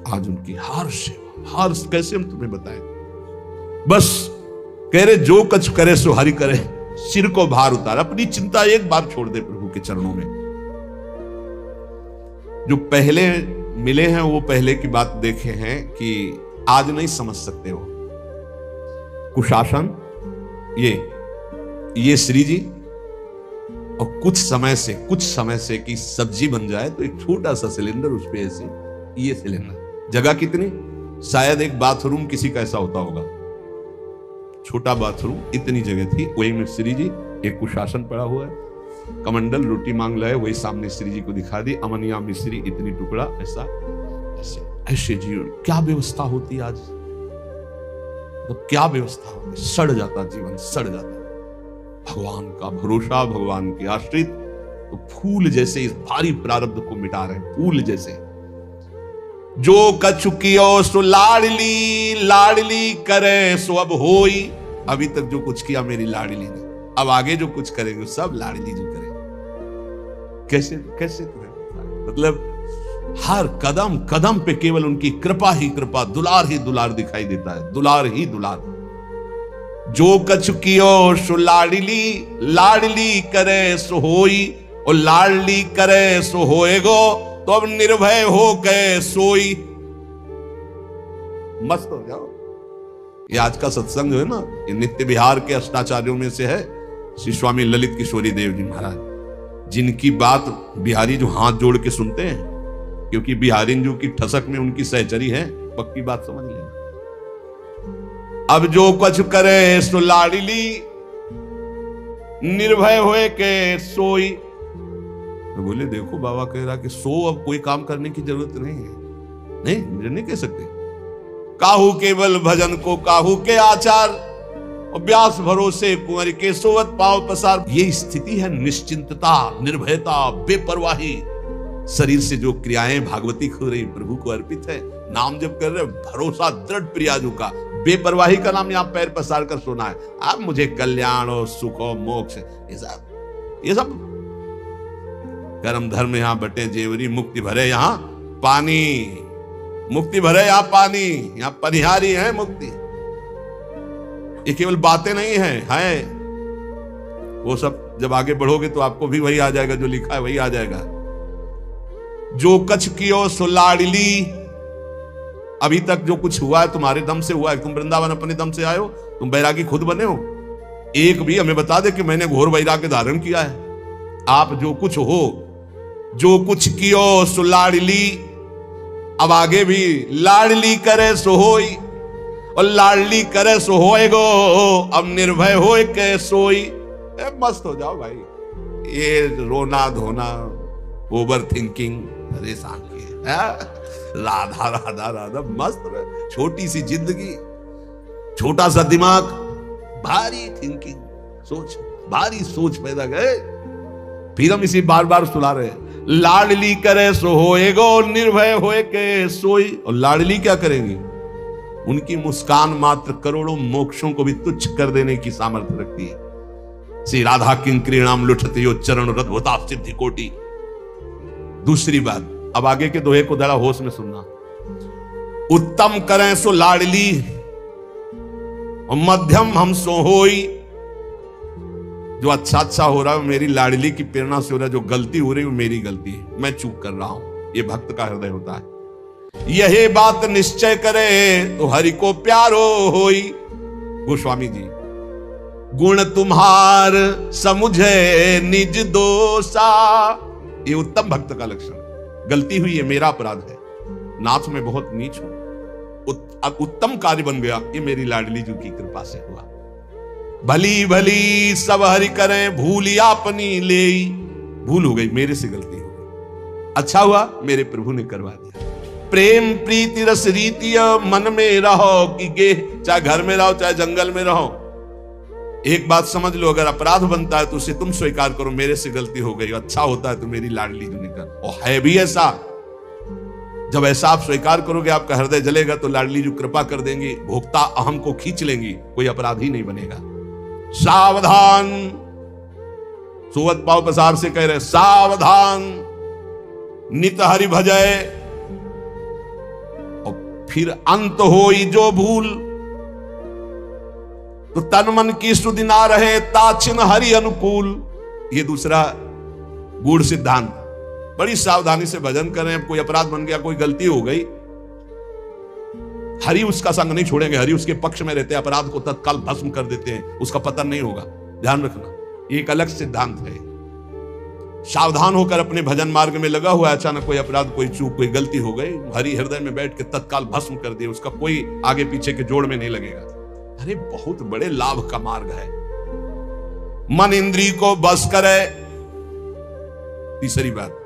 आज उनकी हर सेवा, हर, कैसे हम तुम्हें बताएं। बस कह रहे जो कछ करे सो हरि करे, सिर को भार उतार। अपनी चिंता एक बार छोड़ दे प्रभु के चरणों में। जो पहले मिले हैं वो पहले की बात देखे हैं कि आज नहीं समझ सकते हो। कुशासन, ये श्री जी, और कुछ समय से कि सब्जी बन जाए तो एक छोटा सा सिलेंडर, उस पे ऐसे ये सिलेंडर, जगह कितनी, शायद एक बाथरूम किसी का ऐसा होता होगा, छोटा बाथरूम, इतनी जगह थी। वही में श्री जी, एक कुशासन पड़ा हुआ है, कमंडल, रोटी मांग लाए, वही सामने श्री जी को दिखा दी, अमनिया मिश्री इतनी टुकड़ा, ऐसा ऐसे ऐसे जीवन। क्या व्यवस्था होती आज, तो क्या व्यवस्था होती। सड़ जाता जीवन, सड़ जाता। भगवान का भरोसा, भगवान की आश्रित, तो फूल जैसे इस भारी प्रारब्ध को मिटा रहे हैं, फूल जैसे। जो कछु कियो सो लाडली, लाडली करे सो अब होई। अभी तक जो कुछ किया मेरी लाडली ने, अब आगे जो कुछ करेंगे सब लाडली जो करेंगे। कैसे कैसे तुम्हें, मतलब हर कदम कदम पे केवल उनकी कृपा ही कृपा, दुलार ही दुलार दिखाई देता है, दुलार ही दुलार। जो कछु कियो सो लाडली, लाडली करे सो होई, और लाडली करे सो होएगो, तो अब निर्भय हो गए सोई। मस्त हो जाओ। ये आज का सत्संग है ना, ये नित्य बिहार के अष्टाचार्यों में से है श्री स्वामी ललित किशोरी देव जी महाराज, जिनकी बात बिहारी जो हाथ जोड़ के सुनते हैं, क्योंकि बिहारी जो की ठसक में उनकी सहचरी है, पक्की बात समझ लेना। अब जो कुछ करे सो लाडली, निर्भय होए के सोई। तो बोले देखो बाबा कह रहा कि सो अब कोई काम करने की जरूरत नहीं है। नहीं, मुझे नहीं कह सकते। काहू केवल भजन को काहू के आचार, और व्यास भरोसे कुंवर के सोवत पाव पसार। ये स्थिति है निश्चिंतता, निर्भयता, बेपरवाही। शरीर से जो क्रियाएं भागवती हो रही प्रभु को अर्पित है, नाम जप कर रहे, भरोसा दृढ़ प्रियाजू का, बेपरवाही का नाम यहाँ पैर पसार कर सोना है। अब मुझे कल्याण हो, सुख हो, मोक्ष, ये सब कर्म धर्म यहाँ बटे जेवरी, मुक्ति भरे यहाँ पानी, मुक्ति भरे यहाँ पानी, यहाँ परिहारी है मुक्ति। ये केवल बातें नहीं है वो सब जब आगे बढ़ोगे तो आपको भी वही आ जाएगा, जो लिखा है वही आ जाएगा। जो कछ कियो सो लाडली, अभी तक जो कुछ हुआ है तुम्हारे दम से हुआ है। तुम वृंदावन अपने दम से आए हो, तुम बैरागी खुद बने हो। एक भी हमें बता दे कि मैंने घोर वैराग्य धारण किया है। आप जो कुछ हो, जो कुछ कियो सो लाडली, अब आगे भी लाडली करे सो होई, और लाडली करे सो होएगो, अब निर्भय होए के सोई। मस्त हो जाओ भाई। ये रोना धोना, ओवर थिंकिंग परेशान किए। राधा राधा राधा, मस्त। छोटी सी जिंदगी, छोटा सा दिमाग, भारी थिंकिंग, सोच, भारी सोच पैदा गए। फिर हम इसी बार बार सुना रहे हैं, लाडली करे सो होएगो, निर्भय होए के सोई। और लाडली क्या करेंगी? उनकी मुस्कान मात्र करोड़ों मोक्षों को भी तुच्छ कर देने की सामर्थ्य रखती है। श्री राधा किंक्रीणाम लुठते यो चरण रथ होता सिद्धि कोटि। दूसरी बात, अब आगे के दोहे को जरा होश में सुनना। उत्तम करें सो लाडली और मध्यम हम सो होई। जो अच्छा हो रहा है मेरी लाडली की प्रेरणा से हो रहा है, जो गलती हो रही है वो मेरी गलती है, मैं चूक कर रहा हूं। ये भक्त का हृदय होता है। यही बात निश्चय करे तो हरि को प्यारो होई। गोस्वामी जी, गुण तुम्हार समुझे निज दोषा। ये उत्तम भक्त का लक्षण। गलती हुई है, मेरा अपराध है, नाथ में बहुत नीच हूं, उत्तम कार्य बन गया, ये मेरी लाडली जी की कृपा से हुआ। भली भली सब हरि करें भूली अपनी ले। भूल हो गई, मेरे से गलती हो गई, अच्छा हुआ मेरे प्रभु ने करवा दिया। प्रेम प्रीति रस रीति मन में रहो कि गे, चाहे घर में रहो चाहे जंगल में रहो। एक बात समझ लो, अगर अपराध बनता है तो उसे तुम स्वीकार करो, मेरे से गलती हो गई, अच्छा होता है तो मेरी लाडली जी ने कर। और है भी ऐसा, जब ऐसा आप स्वीकार करोगे आपका हृदय जलेगा तो लाडली जी कृपा कर देंगी, भोक्ता अहम को खींच लेंगी, कोई अपराधी नहीं बनेगा। सावधान, सुवत पाव पसार से कह रहे सावधान, नित हरि भजय। और फिर अंत होई जो भूल, तो तन मन की सुधि ना रहे ताचिन हरि अनुकूल। ये दूसरा गूढ़ सिद्धांत। बड़ी सावधानी से भजन करें। अब कोई अपराध बन गया, कोई गलती हो गई, हरि उसका संग नहीं छोड़ेंगे, हरि उसके पक्ष में रहते हैं, अपराध को तत्काल भस्म कर देते हैं, उसका पतन नहीं होगा। ध्यान रखना, ये एक अलग सिद्धांत है। सावधान होकर अपने भजन मार्ग में लगा हुआ, अचानक कोई अपराध, कोई चूक, कोई गलती हो गई, हरि हृदय में बैठ के तत्काल भस्म कर दिए, उसका कोई आगे पीछे के जोड़ में नहीं लगेगा। अरे बहुत बड़े लाभ का मार्ग है। मन इंद्री को बस करे। तीसरी बात,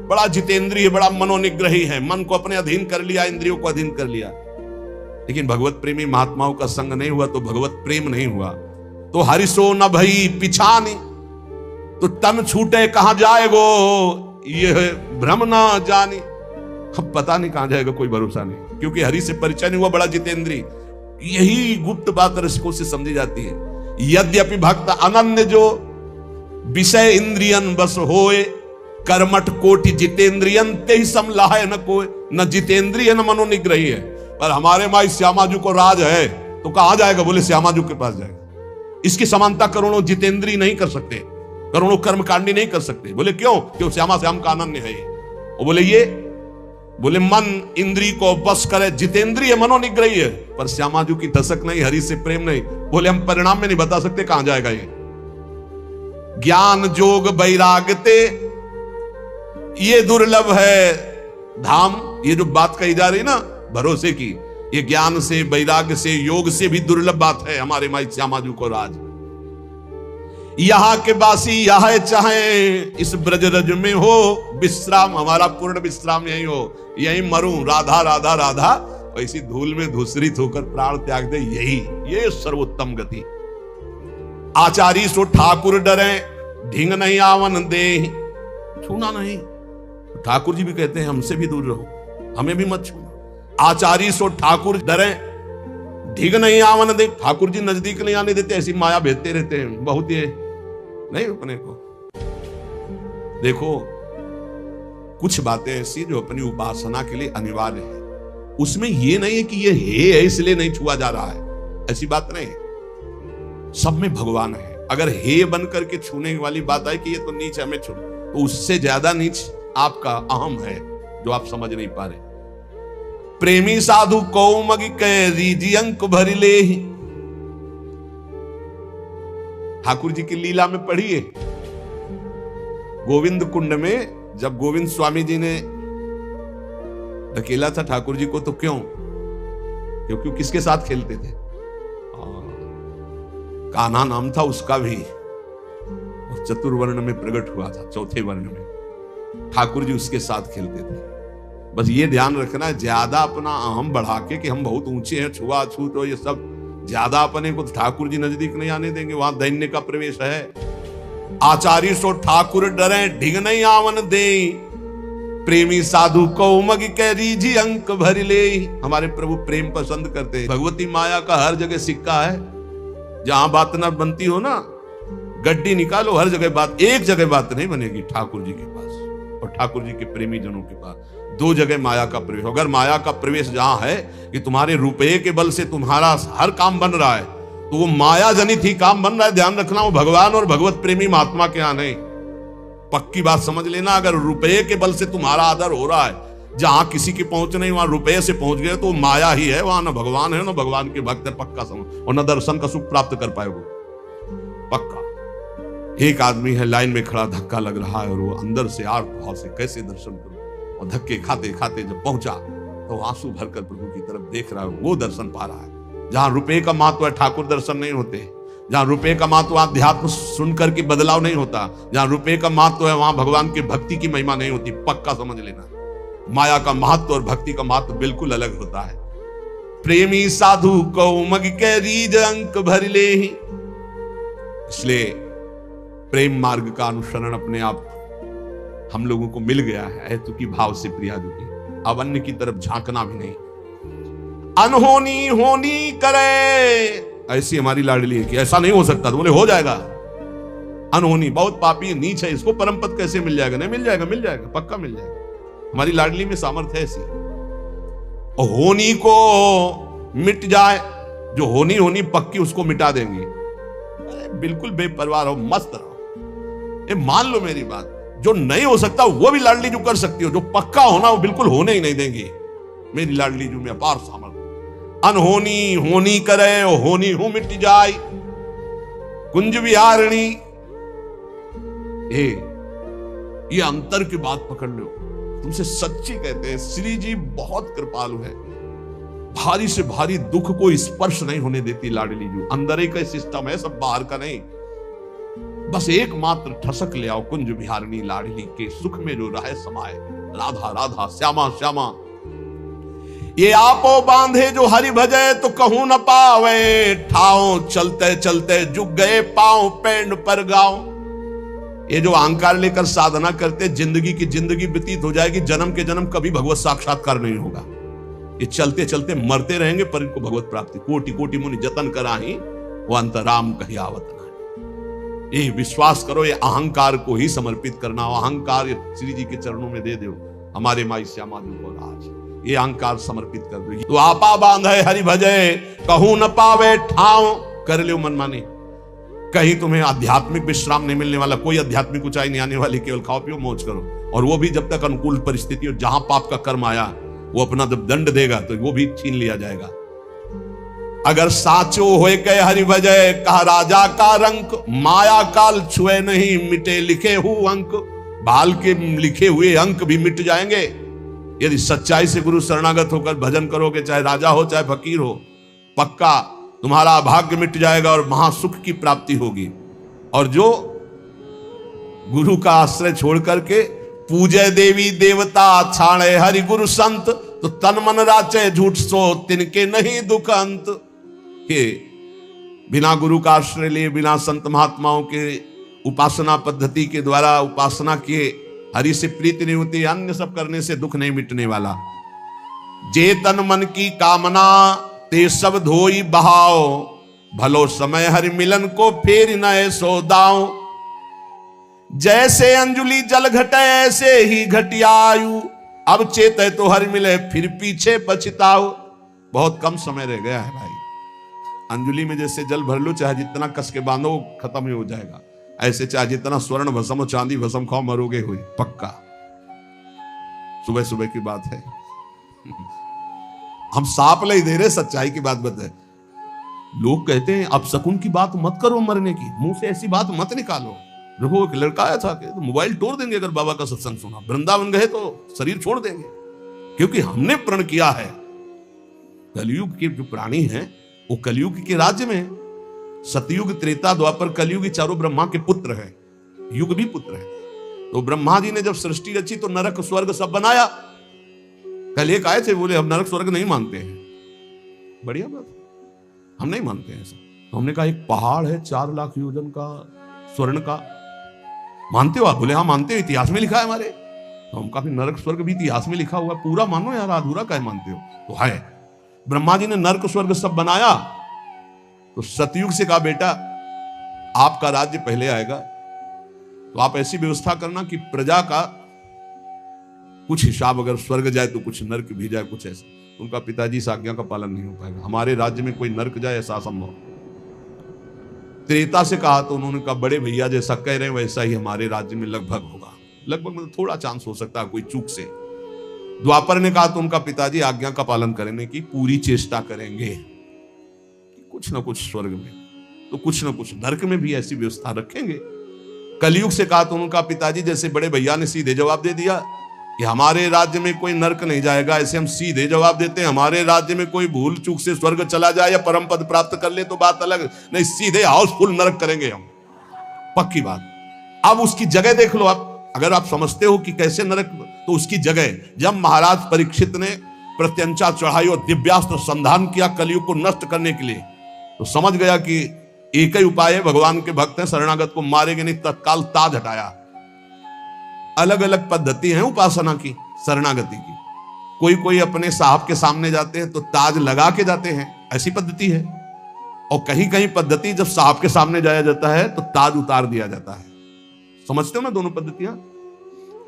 बड़ा जितेंद्रिय, बड़ा मनोनिग्रही है, मन को अपने अधीन कर लिया, इंद्रियों को अधीन कर लिया। लेकिन भगवत प्रेमी महात्माओं का संग नहीं हुआ तो भगवत प्रेम नहीं हुआ। तो हरिसो न भई पिछानी, तो तन छूटे कहां जाएगो, यह भ्रम ना जानी। अब पता नहीं कहां जाएगा, कोई भरोसा नहीं, क्योंकि हरि से परिचय नहीं हुआ, बड़ा जितेंद्रिय। यही गुप्त बात रसिकों से समझी जाती है। यद्यपि भक्त अनन्य जो विषय इंद्रियन बस होए, कर्मठ कोटि जितेंद्रियन ते ही समलाहे न कोई। न जितेंद्रिय न मनोनिग्रही है। पर हमारे माई श्यामाजू को राज है, तो कहां जाएगा, बोले श्यामाजू के पास जाएगा। इसकी समानता करोड़ों जितेंद्रिय नहीं कर सकते, करोड़ों कर्मकांडी नहीं कर सकते। बोले क्यों? क्यों? श्यामा श्याम का अनन्य है। वो बोले ये, बोले मन इंद्री को बस करे, जितेंद्रिय मनोनिग्रही है, पर श्यामाजू की धसक नहीं, हरि से प्रेम नहीं। बोले हम परिणाम में नहीं बता सकते कहां जाएगा ये। ज्ञान जोग वैराग्यते, ये दुर्लभ है धाम। ये जो बात कही जा रही ना भरोसे की, ये ज्ञान से, वैराग्य से, योग से भी दुर्लभ बात है। हमारे माई श्यामाजू को राज। यहां के बासी यह चाहे इस ब्रज रज में हो विश्राम, हमारा पूर्ण विश्राम यही हो, यही मरूं राधा राधा राधा, ऐसी धूल में धूसरित होकर प्राण त्याग दे, यही ये सर्वोत्तम गति। आचारी सो ठाकुर डरे, ढींग नहीं आवन दे। छूना नहीं, ठाकुर जी भी कहते हैं हमसे भी दूर रहो, हमें भी मत छूना। आचारी सो ठाकुर डरे, ढींग नहीं आवन दे। ठाकुर जी नजदीक नहीं आने देते, ऐसी माया भेजते रहते हैं बहुत, ये नहीं अपने को। देखो कुछ बातें ऐसी जो अपनी उपासना के लिए अनिवार्य है, उसमें ये नहीं है कि ये है इसलिए नहीं छुआ जा रहा है, ऐसी बात नहीं है। सब में भगवान है। अगर हे बन करके छूने वाली बात है कि ये तो नीच हमें छू, तो उससे ज्यादा नीच आपका अहम है जो आप समझ नहीं पा रहे। प्रेमी साधु कौमगी कह रीजी अंक भरी ले। ठाकुर जी की लीला में पढ़िए, गोविंद कुंड में जब गोविंद स्वामी जी ने धकेला था ठाकुर जी को, तो क्यों? क्योंकि किसके साथ खेलते थे? कान्हा नाम था उसका भी, और चतुर्वर्ण में प्रकट हुआ था, चौथे वर्ण में ठाकुर जी उसके साथ खेलते थे। बस ये ध्यान रखना है, ज्यादा अपना अहम बढ़ा के कि हम बहुत ऊंचे हैं, छुआ छूत और ये सब, ज्यादा अपने को ठाकुर जी नजदीक नहीं आने देंगे, वहां दैन्य का प्रवेश है। आचार्य सो ठाकुर डरे, ढिग नहीं आवन दे। प्रेमी साधु कौमग के रीझी अंक भर ले। हमारे प्रभु प्रेम पसंद करते हैं। भगवती माया का हर जगह सिक्का है, जहां बात ना बनती हो ना, गड्डी निकालो, हर जगह बात, एक जगह बात नहीं बनेगी ठाकुर जी के पास और ठाकुर जी के प्रेमी जनों के पास। दो जगह माया का प्रवेश। अगर माया का प्रवेश जहां है कि तुम्हारे रुपये के बल से तुम्हारा हर काम बन रहा है, तो वो माया जनित ही काम बन रहा है। ध्यान रखना, वो भगवान और भगवत प्रेमी महात्मा के यहां नहीं। पक्की बात समझ लेना, अगर रुपये के बल से तुम्हारा आदर हो रहा है, जहां किसी के पहुंच नहीं वहां रुपये से पहुंच गए, तो माया ही है, वहां ना भगवान है ना भगवान के भक्त है, पक्का समझ, और न दर्शन का सुख प्राप्त कर पाएगा पक्का। एक आदमी है लाइन में खड़ा, धक्का लग रहा है और वो अंदर से आर्त भाव से कैसे दर्शन करूं, और धक्के खाते खाते जब पहुंचा तो आंसू भरकर प्रभु की तरफ देख रहा है, वो दर्शन पा रहा है। जहां रुपये का महत्व है मातुर दर्शन नहीं होते, जहां रुपये का महत्व अध्यात्म सुनकर के बदलाव नहीं होता, जहां रुपये का महत्व है वहां भगवान की भक्ति की महिमा नहीं होती, पक्का समझ लेना। माया का महत्व और भक्ति का महत्व बिल्कुल अलग होता है। प्रेमी साधु को मग के रीज अंक भर ले ही, इसलिए प्रेम मार्ग का अनुसरण अपने आप हम लोगों को मिल गया है, हेतु की भाव से प्रिया दुखी। अब अन्य की तरफ झांकना भी नहीं। अनहोनी होनी करे, ऐसी हमारी लाडली है कि ऐसा नहीं हो सकता, तो बोले हो जाएगा। अनहोनी बहुत पापी नीच है, इसको परम पद कैसे मिल जाएगा? नहीं मिल जाएगा, मिल जाएगा, पक्का मिल जाएगा। हमारी लाडली में सामर्थ्य है ऐसी। और होनी को मिट जाए, जो होनी होनी पक्की उसको मिटा देंगी। बिल्कुल बेपरवाह रहो, मस्त रहो। ये मान लो मेरी बात, जो नहीं हो सकता वो भी लाडली जो कर सकती हो, जो पक्का होना वो बिल्कुल होने ही नहीं देंगी। मेरी लाडली जो में अपार सामर्थ्य। अनहोनी होनी करे, होनी हो मिट जाए, कुंज विहारिणी। ये अंतर की बात पकड़ लो, तुमसे सच्ची कहते हैं, श्री जी बहुत कृपालु है। भारी से भारी दुख को स्पर्श नहीं होने देती लाडली जो। अंदर ही का सिस्टम है, सब बाहर का नहीं। बस एकमात्र ठसक ले आओ, कुंज विहारिणी लाडली के सुख में जो रहे समाए। राधा राधा श्यामा श्यामा, ये आपो बांधे जो हरि भजे तो कहूं न पावे। ठाओ चलते चलते जुग गए पांव पेंड पर गाओ। ये जो अहंकार लेकर साधना करते, जिंदगी की जिंदगी व्यतीत हो जाएगी, जन्म के जन्म कभी भगवत साक्षात्कार नहीं होगा। ये चलते चलते मरते रहेंगे, पर इनको भगवत प्राप्ति कोटि कोटि मुनि जतन कराही, वो अंतराम कही आवत ना। ये विश्वास करो, ये अहंकार को ही समर्पित करना। अहंकार श्री जी के चरणों में दे दो, हमारे माई श्यामा जी को आज ये अहंकार समर्पित कर दो। तो आपा बांधे हरि भजे कहूं न पावे ठाव, कर लो मनमानी। कहीं तुम्हें आध्यात्मिक विश्राम नहीं मिलने वाला, कोई आध्यात्मिक ऊंचाई नहीं आने वाली, केवल खाओ पियो मौज करो। और वो भी जब तक अनुकूल परिस्थिति, और जहां पाप का कर्म आया वो अपना जब दंड देगा तो वो भी छीन लिया जाएगा। अगर साचो होए कहे हरि भजय, कहा राजा का रंक। माया काल छुए नहीं, मिटे लिखे हुए अंक। बाल के लिखे हुए अंक भी मिट जाएंगे यदि सच्चाई से गुरु शरणागत होकर भजन करोगे। चाहे राजा हो चाहे फकीर हो, पक्का तुम्हारा भाग्य मिट जाएगा और महासुख की प्राप्ति होगी। और जो गुरु का आश्रय छोड़ करके पूजे देवी देवता, छाड़े हरि गुरु संत, तो तन मन राचे झूठ सो तिनके नहीं दुख अंत। के बिना गुरु का आश्रय लिए, बिना संत महात्माओं के उपासना पद्धति के द्वारा उपासना किए हरि से प्रीति नहीं होती। अन्य सब करने से दुख नहीं मिटने वाला। जे तन मन की कामना ते सब धोई बहाओ, भलो समय हरि मिलन को फेर नए सो दाओ। जैसे अंजुलि जल घटे ऐसे ही घटियायु, अब चेते तो हरि मिले फिर पीछे पछताओ। बहुत कम समय रह गया है भाई। अंजुलि में जैसे जल भर लो, चाहे जितना कस के बांधो खत्म ही हो जाएगा। ऐसे चाहे जितना स्वर्ण भस्म चांदी भस्म खाओ, मरोगे हुए पक्का। सुबह सुबह की बात है, हम सांप नहीं दे रहे, सच्चाई की बात बताए। लोग कहते हैं अब शकुन की बात मत करो, मरने की, मुंह से ऐसी बात मत निकालो। देखो एक लड़का आया था कि तो मोबाइल तोड़ देंगे अगर बाबा का सत्संग सुना, वृंदावन गए तो शरीर छोड़ देंगे, क्योंकि हमने प्रण किया है। कलयुग के जो प्राणी हैं वो कलयुग के राज्य में, सतयुग त्रेता द्वापर कलयुग चारों ब्रह्मा के पुत्र हैं, युग भी पुत्र है। तो ब्रह्मा जी ने जब सृष्टि रची तो नरक स्वर्ग सब बनाया। कल एक आए थे, बोले हम नरक स्वर्ग नहीं मानते हैं। बढ़िया बात, हम नहीं मानते हैं ऐसा। तो हमने कहा एक पहाड़ है 4 लाख योजन का स्वर्ण का, मानते हो आप? बोले हाँ मानते हो, इतिहास में लिखा है हमारे। तो हम कहा नरक स्वर्ग भी इतिहास में लिखा हुआ, पूरा मानो यार, अधूरा क्या मानते हो? तो है, ब्रह्मा जी ने नरक स्वर्ग सब बनाया। तो सतयुग से कहा बेटा आपका राज्य पहले आएगा, तो आप ऐसी व्यवस्था करना कि प्रजा का कुछ हिसाब, अगर स्वर्ग जाए तो कुछ नरक भी जाए, कुछ ऐसा। उनका पिताजी इस आज्ञा का पालन नहीं हो पाएगा, हमारे राज्य में कोई नरक जाए ऐसा असंभव। त्रेता से कहा तो उन्होंने कहा बड़े भैया जैसा कह रहे हैं वैसा ही हमारे राज्य में लगभग होगा, लगभग मतलब थोड़ा चांस हो सकता है कोई चूक से। द्वापर ने कहा तो उनका पिताजी आज्ञा का पालन करने की पूरी चेष्टा करेंगे कि कुछ ना कुछ स्वर्ग में तो कुछ ना कुछ नरक में भी ऐसी व्यवस्था रखेंगे। कलयुग से कहा तो उनका पिताजी जैसे बड़े भैया ने सीधे जवाब दे दिया कि हमारे राज्य में कोई नरक नहीं जाएगा, ऐसे हम सीधे जवाब देते हैं हमारे राज्य में कोई भूल चूक से स्वर्ग चला जाए या परम पद प्राप्त कर ले तो बात अलग, नहीं सीधे हाउसफुल नरक करेंगे हम, पक्की बात। अब उसकी जगह देख लो आप, अगर आप समझते हो कि कैसे नरक, तो उसकी जगह जब महाराज परीक्षित ने प्रत्यंचा चढ़ाई और दिव्यास्त्र संधान किया कलयुग को नष्ट करने के लिए, तो समझ गया कि एक ही उपाय है, भगवान के भक्त हैं, शरणागत को मारेंगे नहीं, तत्काल ताज हटाया। अलग अलग पद्धति है उपासना की, शरणागति की। कोई कोई अपने साहब के सामने जाते हैं तो ताज लगा के जाते हैं, ऐसी पद्धति है। और कहीं कहीं पद्धति जब साहब के सामने जाया जाता है तो ताज उतार दिया जाता है। समझते हो ना दोनों पद्धतियां?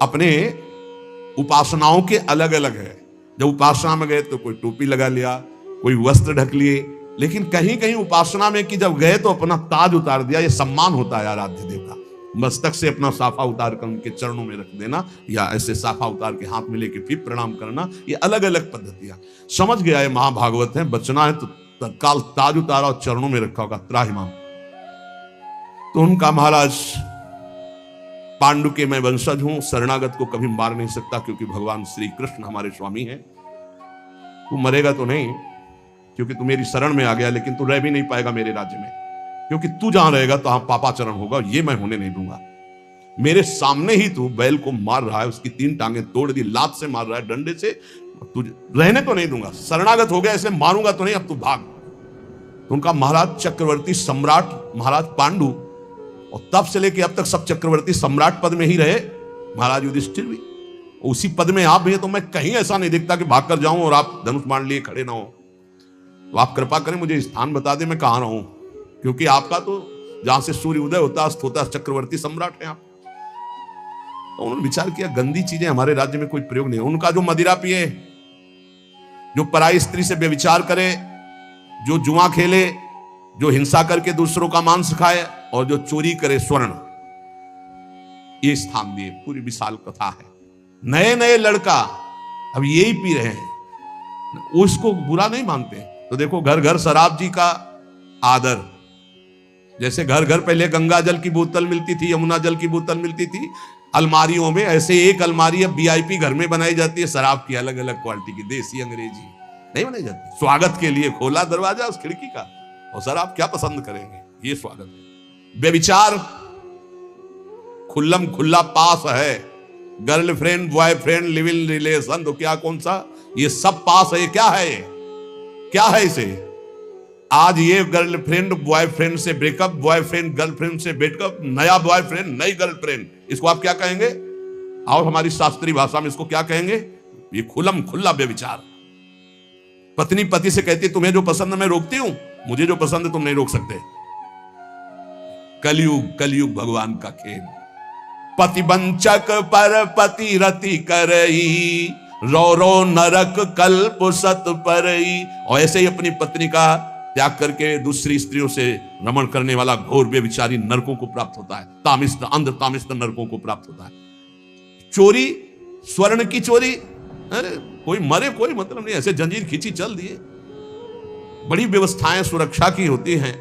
अपने उपासनाओं के अलग अलग है। जब उपासना में गए तो कोई टोपी लगा लिया, कोई वस्त्र ढक लिए, लेकिन कहीं कहीं उपासना में कि जब गए तो अपना ताज उतार दिया। ये सम्मान होता है आराध्य देव का। मस्तक से अपना साफा उतार कर उनके चरणों में रख देना, या ऐसे साफा उतार के हाथ में लेके फिर प्रणाम करना, ये अलग अलग पद्धतियां। समझ गया है महाभागवत है, बचना है तो तत्काल ताज उतारा और चरणों में रखा होगा त्राहिमाम। तो उनका महाराज पांडु के मैं वंशज हूं, शरणागत को कभी मार नहीं सकता क्योंकि भगवान श्री कृष्ण हमारे स्वामी हैं। तू मरेगा तो नहीं क्योंकि तू मेरी शरण में आ गया, लेकिन तू रह भी नहीं पाएगा मेरे राज्य में, क्योंकि तू जहां रहेगा तो पापाचरण होगा, ये मैं होने नहीं दूंगा। मेरे सामने ही तू बैल को मार रहा है, उसकी 3 टांगे तोड़ दी, लात से मार रहा है, डंडे से, तुझे रहने तो नहीं दूंगा। शरणागत हो गया इसलिए मारूंगा तो नहीं, अब तू भाग। तो उनका महाराज चक्रवर्ती सम्राट महाराज पांडु, और तब से लेके अब तक सब चक्रवर्ती सम्राट पद में ही रहे। महाराज युधिष्ठिर भी उसी पद में आप भी है, तो मैं कहीं ऐसा नहीं दिखता कि भाग कर जाऊं और आप धनुष मान लिए खड़े ना हो। तो आप कृपा करें मुझे स्थान बता दें मैं कहां रहूं, क्योंकि आपका तो जहां से सूर्य उदय होता अस्त होता चक्रवर्ती सम्राट है आप। तो उन्होंने विचार किया गंदी चीजें हमारे राज्य में कोई प्रयोग नहीं है। उनका जो मदिरा पिए, जो पराई स्त्री से व्यभिचार करे, जो जुआ खेले, जो हिंसा करके दूसरों का मांस खाए, और जो चोरी करे स्वर्ण, ये स्थान दिए। पूरी विशाल कथा है। नए नए लड़का अब यही पी रहे हैं, उसको बुरा नहीं मानते। तो देखो घर घर शराब जी का आदर, जैसे घर घर पहले गंगा जल की बोतल मिलती थी, यमुना जल की बोतल मिलती थी अलमारियों में, ऐसे एक अलमारी अब वीआईपी घर में बनाई जाती है शराब की, अलग अलग क्वालिटी की, देसी अंग्रेजी नहीं बनाई जाती। स्वागत के लिए खोला दरवाजा उस खिड़की का, और सर आप क्या पसंद करेंगे, ये स्वागत है। व्यभिचार खुल्लम खुल्ला पास है, girlfriend boyfriend live in relation, तो क्या कौन सा, ये सब पास है। क्या है ये, क्या है इसे? आज ये गर्लफ्रेंड बॉयफ्रेंड से ब्रेकअप, बॉयफ्रेंड गर्लफ्रेंड से ब्रेकअप, नया बॉयफ्रेंड नई गर्लफ्रेंड, इसको आप क्या कहेंगे? आओ हमारी शास्त्रीय भाषा में इसको क्या कहेंगे? ये खुल्लम खुल्ला व्यभिचार। पत्नी पति से कहती तुम्हें जो पसंद है मैं रोकती हूं, मुझे जो पसंद है तुम नहीं रोक सकते। कलयुग, कलयुग भगवान का खेल। पतिवंचक पर पति रति करई, रो रो नरक कल्प सत परई। और ऐसे ही अपनी पत्नी का त्याग करके दूसरी स्त्रियों से रमण करने वाला घोर व्यभिचारी नरकों को प्राप्त होता है, तामिष्ट अंध तामिष्ट नरकों को प्राप्त होता है। चोरी, स्वर्ण की चोरी, अरे कोई मरे कोई मतलब नहीं, ऐसे जंजीर खींची चल दिए। बड़ी व्यवस्थाएं सुरक्षा की होती हैं,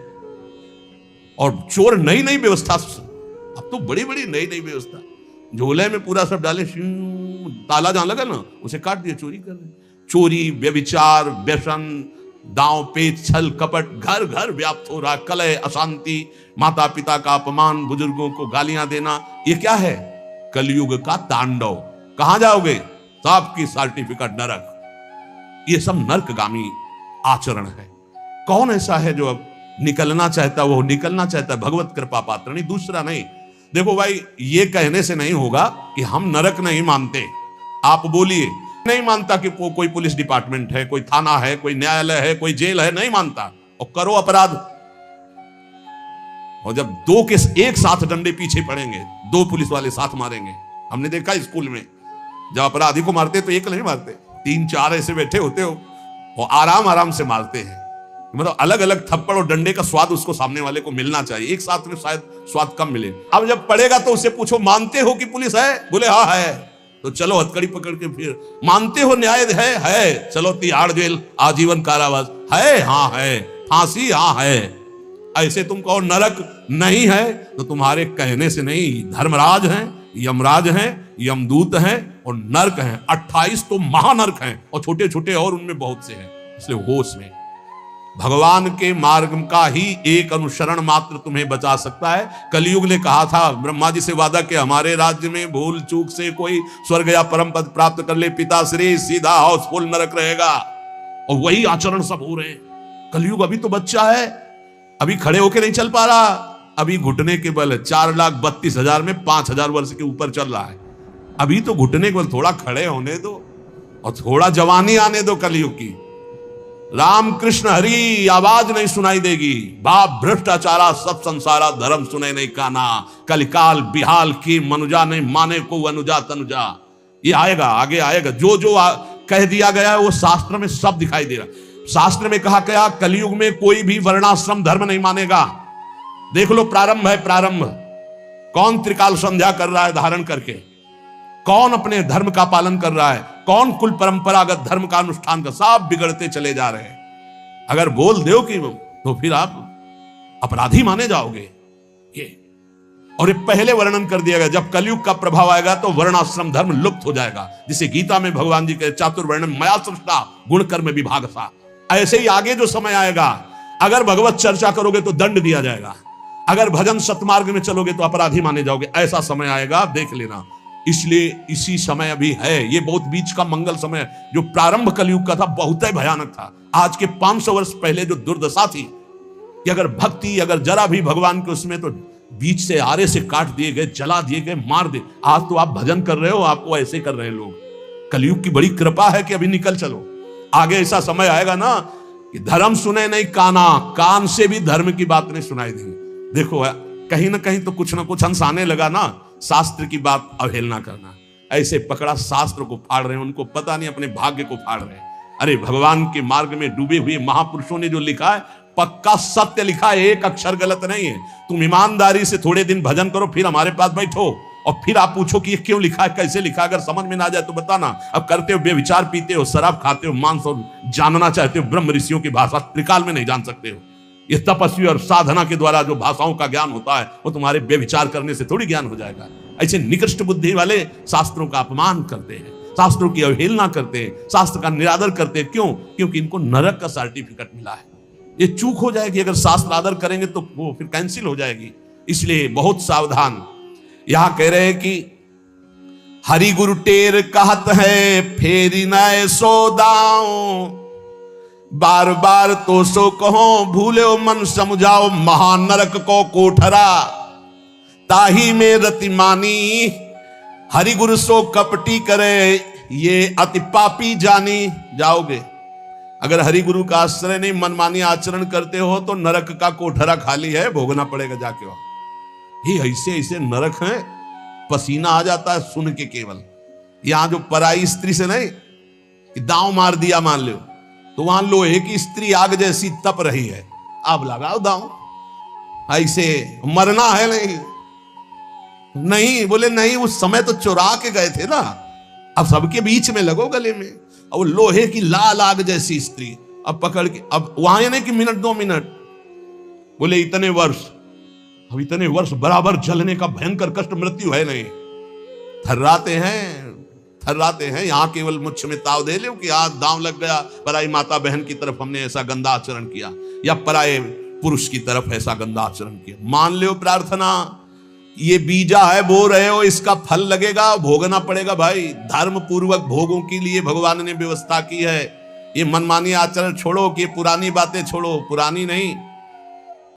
और चोर नई नई व्यवस्था, अब तो बड़ी बड़ी नई नई व्यवस्था, झोले में पूरा सब डाले, ताला जहां लगा ना उसे काट दिया, चोरी कर रहे। चोरी, व्यभिचार, व्यसन, दांव पेच, छल कपट घर घर व्याप्त हो रहा। कलह, अशांति, माता पिता का अपमान, बुजुर्गों को गालियां देना, ये क्या है? कलयुग का तांडव। कहां जाओगे? साहब की सर्टिफिकेट नरक। ये सब नरकगामी आचरण है। कौन ऐसा है जो अब निकलना चाहता है? वो निकलना चाहता है भगवत कृपा पात्र, नहीं दूसरा नहीं। देखो भाई, ये कहने से नहीं होगा कि हम नरक नहीं मानते। आप बोलिए नहीं मानता कि कोई पुलिस डिपार्टमेंट है, कोई थाना है, कोई न्यायालय है, कोई जेल है, नहीं मानता, और करो अपराध। और जब दो के एक साथ डंडे पीछे पड़ेंगे, दो पुलिस वाले साथ मारेंगे। हमने देखा स्कूल में जब अपराधी को मारते तो एक नहीं मारते, 3-4 ऐसे बैठे होते हो और आराम आराम से मारते हैं। मतलब अलग अलग थप्पड़ और डंडे का स्वाद उसको सामने वाले को मिलना चाहिए, एक साथ में शायद स्वाद कम मिले। अब जब पड़ेगा तो उससे पूछो मानते हो कि पुलिस है? बोले हाँ है, तो चलो हथकड़ी पकड़ के फिर मानते हो न्याय है, चलो तिहाड़ जेल, आजीवन कारावास है, हाँ है, फांसी हाँ है। ऐसे तुम कहो नरक नहीं है तो तुम्हारे कहने से नहीं, धर्मराज हैं, यमराज हैं, यमदूत हैं और नरक हैं। 28 तो महानरक हैं और छोटे छोटे और उनमें बहुत से हैं। इसलिए होश में भगवान के मार्ग का ही एक अनुसरण मात्र तुम्हें बचा सकता है। कलयुग ने कहा था ब्रह्मा जी से वादा कि हमारे राज्य में भूल चूक से कोई स्वर्ग या परम पद प्राप्त कर ले, पिताश्री सीधा हाउसफुल नरक रहेगा। और वही आचरण सब हो रहे हैं। कलयुग अभी तो बच्चा है, अभी खड़े होके नहीं चल पा रहा, अभी घुटने के बल 4,32,000 में 5,000 वर्ष के ऊपर चल रहा है। अभी तो घुटने के बल, थोड़ा खड़े होने दो और थोड़ा जवानी आने दो कलयुग की। राम कृष्ण हरि आवाज नहीं सुनाई देगी, बाप भ्रष्टाचारा सब संसारा, धर्म सुने नहीं काना, कलिकाल बिहाल की मनुजा नहीं माने को अनुजा तनुजा। ये आएगा, आगे आएगा। जो जो कह दिया गया है वो शास्त्र में सब दिखाई दे रहा। शास्त्र में कहा गया कलयुग में कोई भी वर्णाश्रम धर्म नहीं मानेगा। देख लो, प्रारंभ है, प्रारंभ कौन त्रिकाल संध्या कर रहा है धारण करके, कौन अपने धर्म का पालन कर रहा है, कौन कुल परंपरागत धर्म का अनुष्ठान का, सब बिगड़ते चले जा रहे हैं। अगर बोल दो कि तो फिर आप अपराधी माने जाओगे। ये और ये पहले वर्णन कर दिया गया, जब कलयुग का प्रभाव आएगा तो वर्णाश्रम धर्म लुप्त हो जाएगा। जिसे गीता में भगवान जी के चातुर्वर्ण्यम मया सृष्टा गुण कर्म विभागसा। ऐसे ही आगे जो समय आएगा, अगर भगवत चर्चा करोगे तो दंड दिया जाएगा, अगर भजन सतमार्ग में चलोगे तो अपराधी माने जाओगे। ऐसा समय आएगा, देख लेना। इसलिए इसी समय अभी है, ये बहुत बीच का मंगल समय जो प्रारंभ कलयुग का था बहुत ही भयानक था। आज के 500 वर्ष पहले जो दुर्दशा थी कि अगर भक्ति अगर जरा भी भगवान के उसमें, तो बीच से आरे से काट दिए गए, जला दिए गए, मार दे। आज तो आप भजन कर रहे हो, आपको ऐसे कर रहे हैं लोग। कलयुग की बड़ी कृपा है कि अभी निकल चलो। आगे ऐसा समय आएगा ना कि धर्म सुने नहीं काना, कान से भी धर्म की बात नहीं सुनाई देगी। देखो कहीं ना कहीं तो कुछ ना कुछ अंश आने लगा ना, शास्त्र की बात अवहेलना करना। ऐसे पकड़ा शास्त्र को फाड़ रहे हैं, उनको पता नहीं अपने भाग्य को फाड़ रहे हैं। अरे भगवान के मार्ग में डूबे हुए महापुरुषों ने जो लिखा है पक्का सत्य लिखा है, एक अक्षर गलत नहीं है। तुम ईमानदारी से थोड़े दिन भजन करो, फिर हमारे पास बैठो और फिर आप पूछो कि ये क्यों लिखा है, कैसे लिखा है। अगर समझ में ना जाए तो बताना। अब करते हो बेविचार, पीते हो शराब, खाते हो मांस और जानना चाहते हो ब्रह्म ऋषियों की भाषा, त्रिकाल में नहीं जान सकते हो। ये तपस्वी और साधना के द्वारा जो भाषाओं का ज्ञान होता है वो तुम्हारे बेविचार करने से थोड़ी ज्ञान हो जाएगा। ऐसे निकृष्ट बुद्धि वाले शास्त्रों का अपमान करते हैं, शास्त्रों की अवहेलना करते हैं, शास्त्र का निरादर करते हैं। क्यों? क्योंकि इनको नरक का सर्टिफिकेट मिला है। ये चूक हो जाएगी, अगर शास्त्र आदर करेंगे तो वो फिर कैंसिल हो जाएगी। इसलिए बहुत सावधान। यहां कह रहे हैं कि हरि गुरु टेर कहत है फेरी नए सोदाओ, बार बार तो सो कहो भूले मन समझाओ, महानरक को कोठरा ताही में रतिमानी, हरि गुरु सो कपटी करे ये अति पापी जानी जाओगे। अगर हरि गुरु का आश्रय नहीं, मनमानी आचरण करते हो तो नरक का कोठरा खाली है, भोगना पड़ेगा जाके वहां। ही ऐसे ऐसे नरक हैं, पसीना आ जाता है सुन के। केवल यहां जो पराई स्त्री से नहीं कि दांव मार दिया मान लो, तो वहां लोहे की स्त्री आग जैसी तप रही है, अब लगाओ दांव। ऐसे मरना है नहीं बोले नहीं, उस समय तो चुरा के गए थे ना, अब सबके बीच में लगो गले में। और लोहे की लाल आग जैसी स्त्री अब पकड़ के, अब वहां नहीं कि मिनट 2 मिनट, बोले इतने वर्ष, अब इतने वर्ष बराबर जलने का भयंकर कष्ट, मृत्यु है नहीं। थर्राते हैं। यहां केवल मुझ में ताव दे लो कि आज दांव लग गया, पराई माता बहन की तरफ हमने ऐसा गंदा आचरण किया, या पराये पुरुष की तरफ ऐसा गंदा आचरण किया। मान लो प्रार्थना, ये बीजा है, बो रहे हो, इसका फल लगेगा, भोगना पड़ेगा भाई। धर्म पूर्वक भोगों के लिए भगवान ने व्यवस्था की है। ये मनमानी आचरण छोड़ो, कि पुरानी बातें छोड़ो, पुरानी नहीं,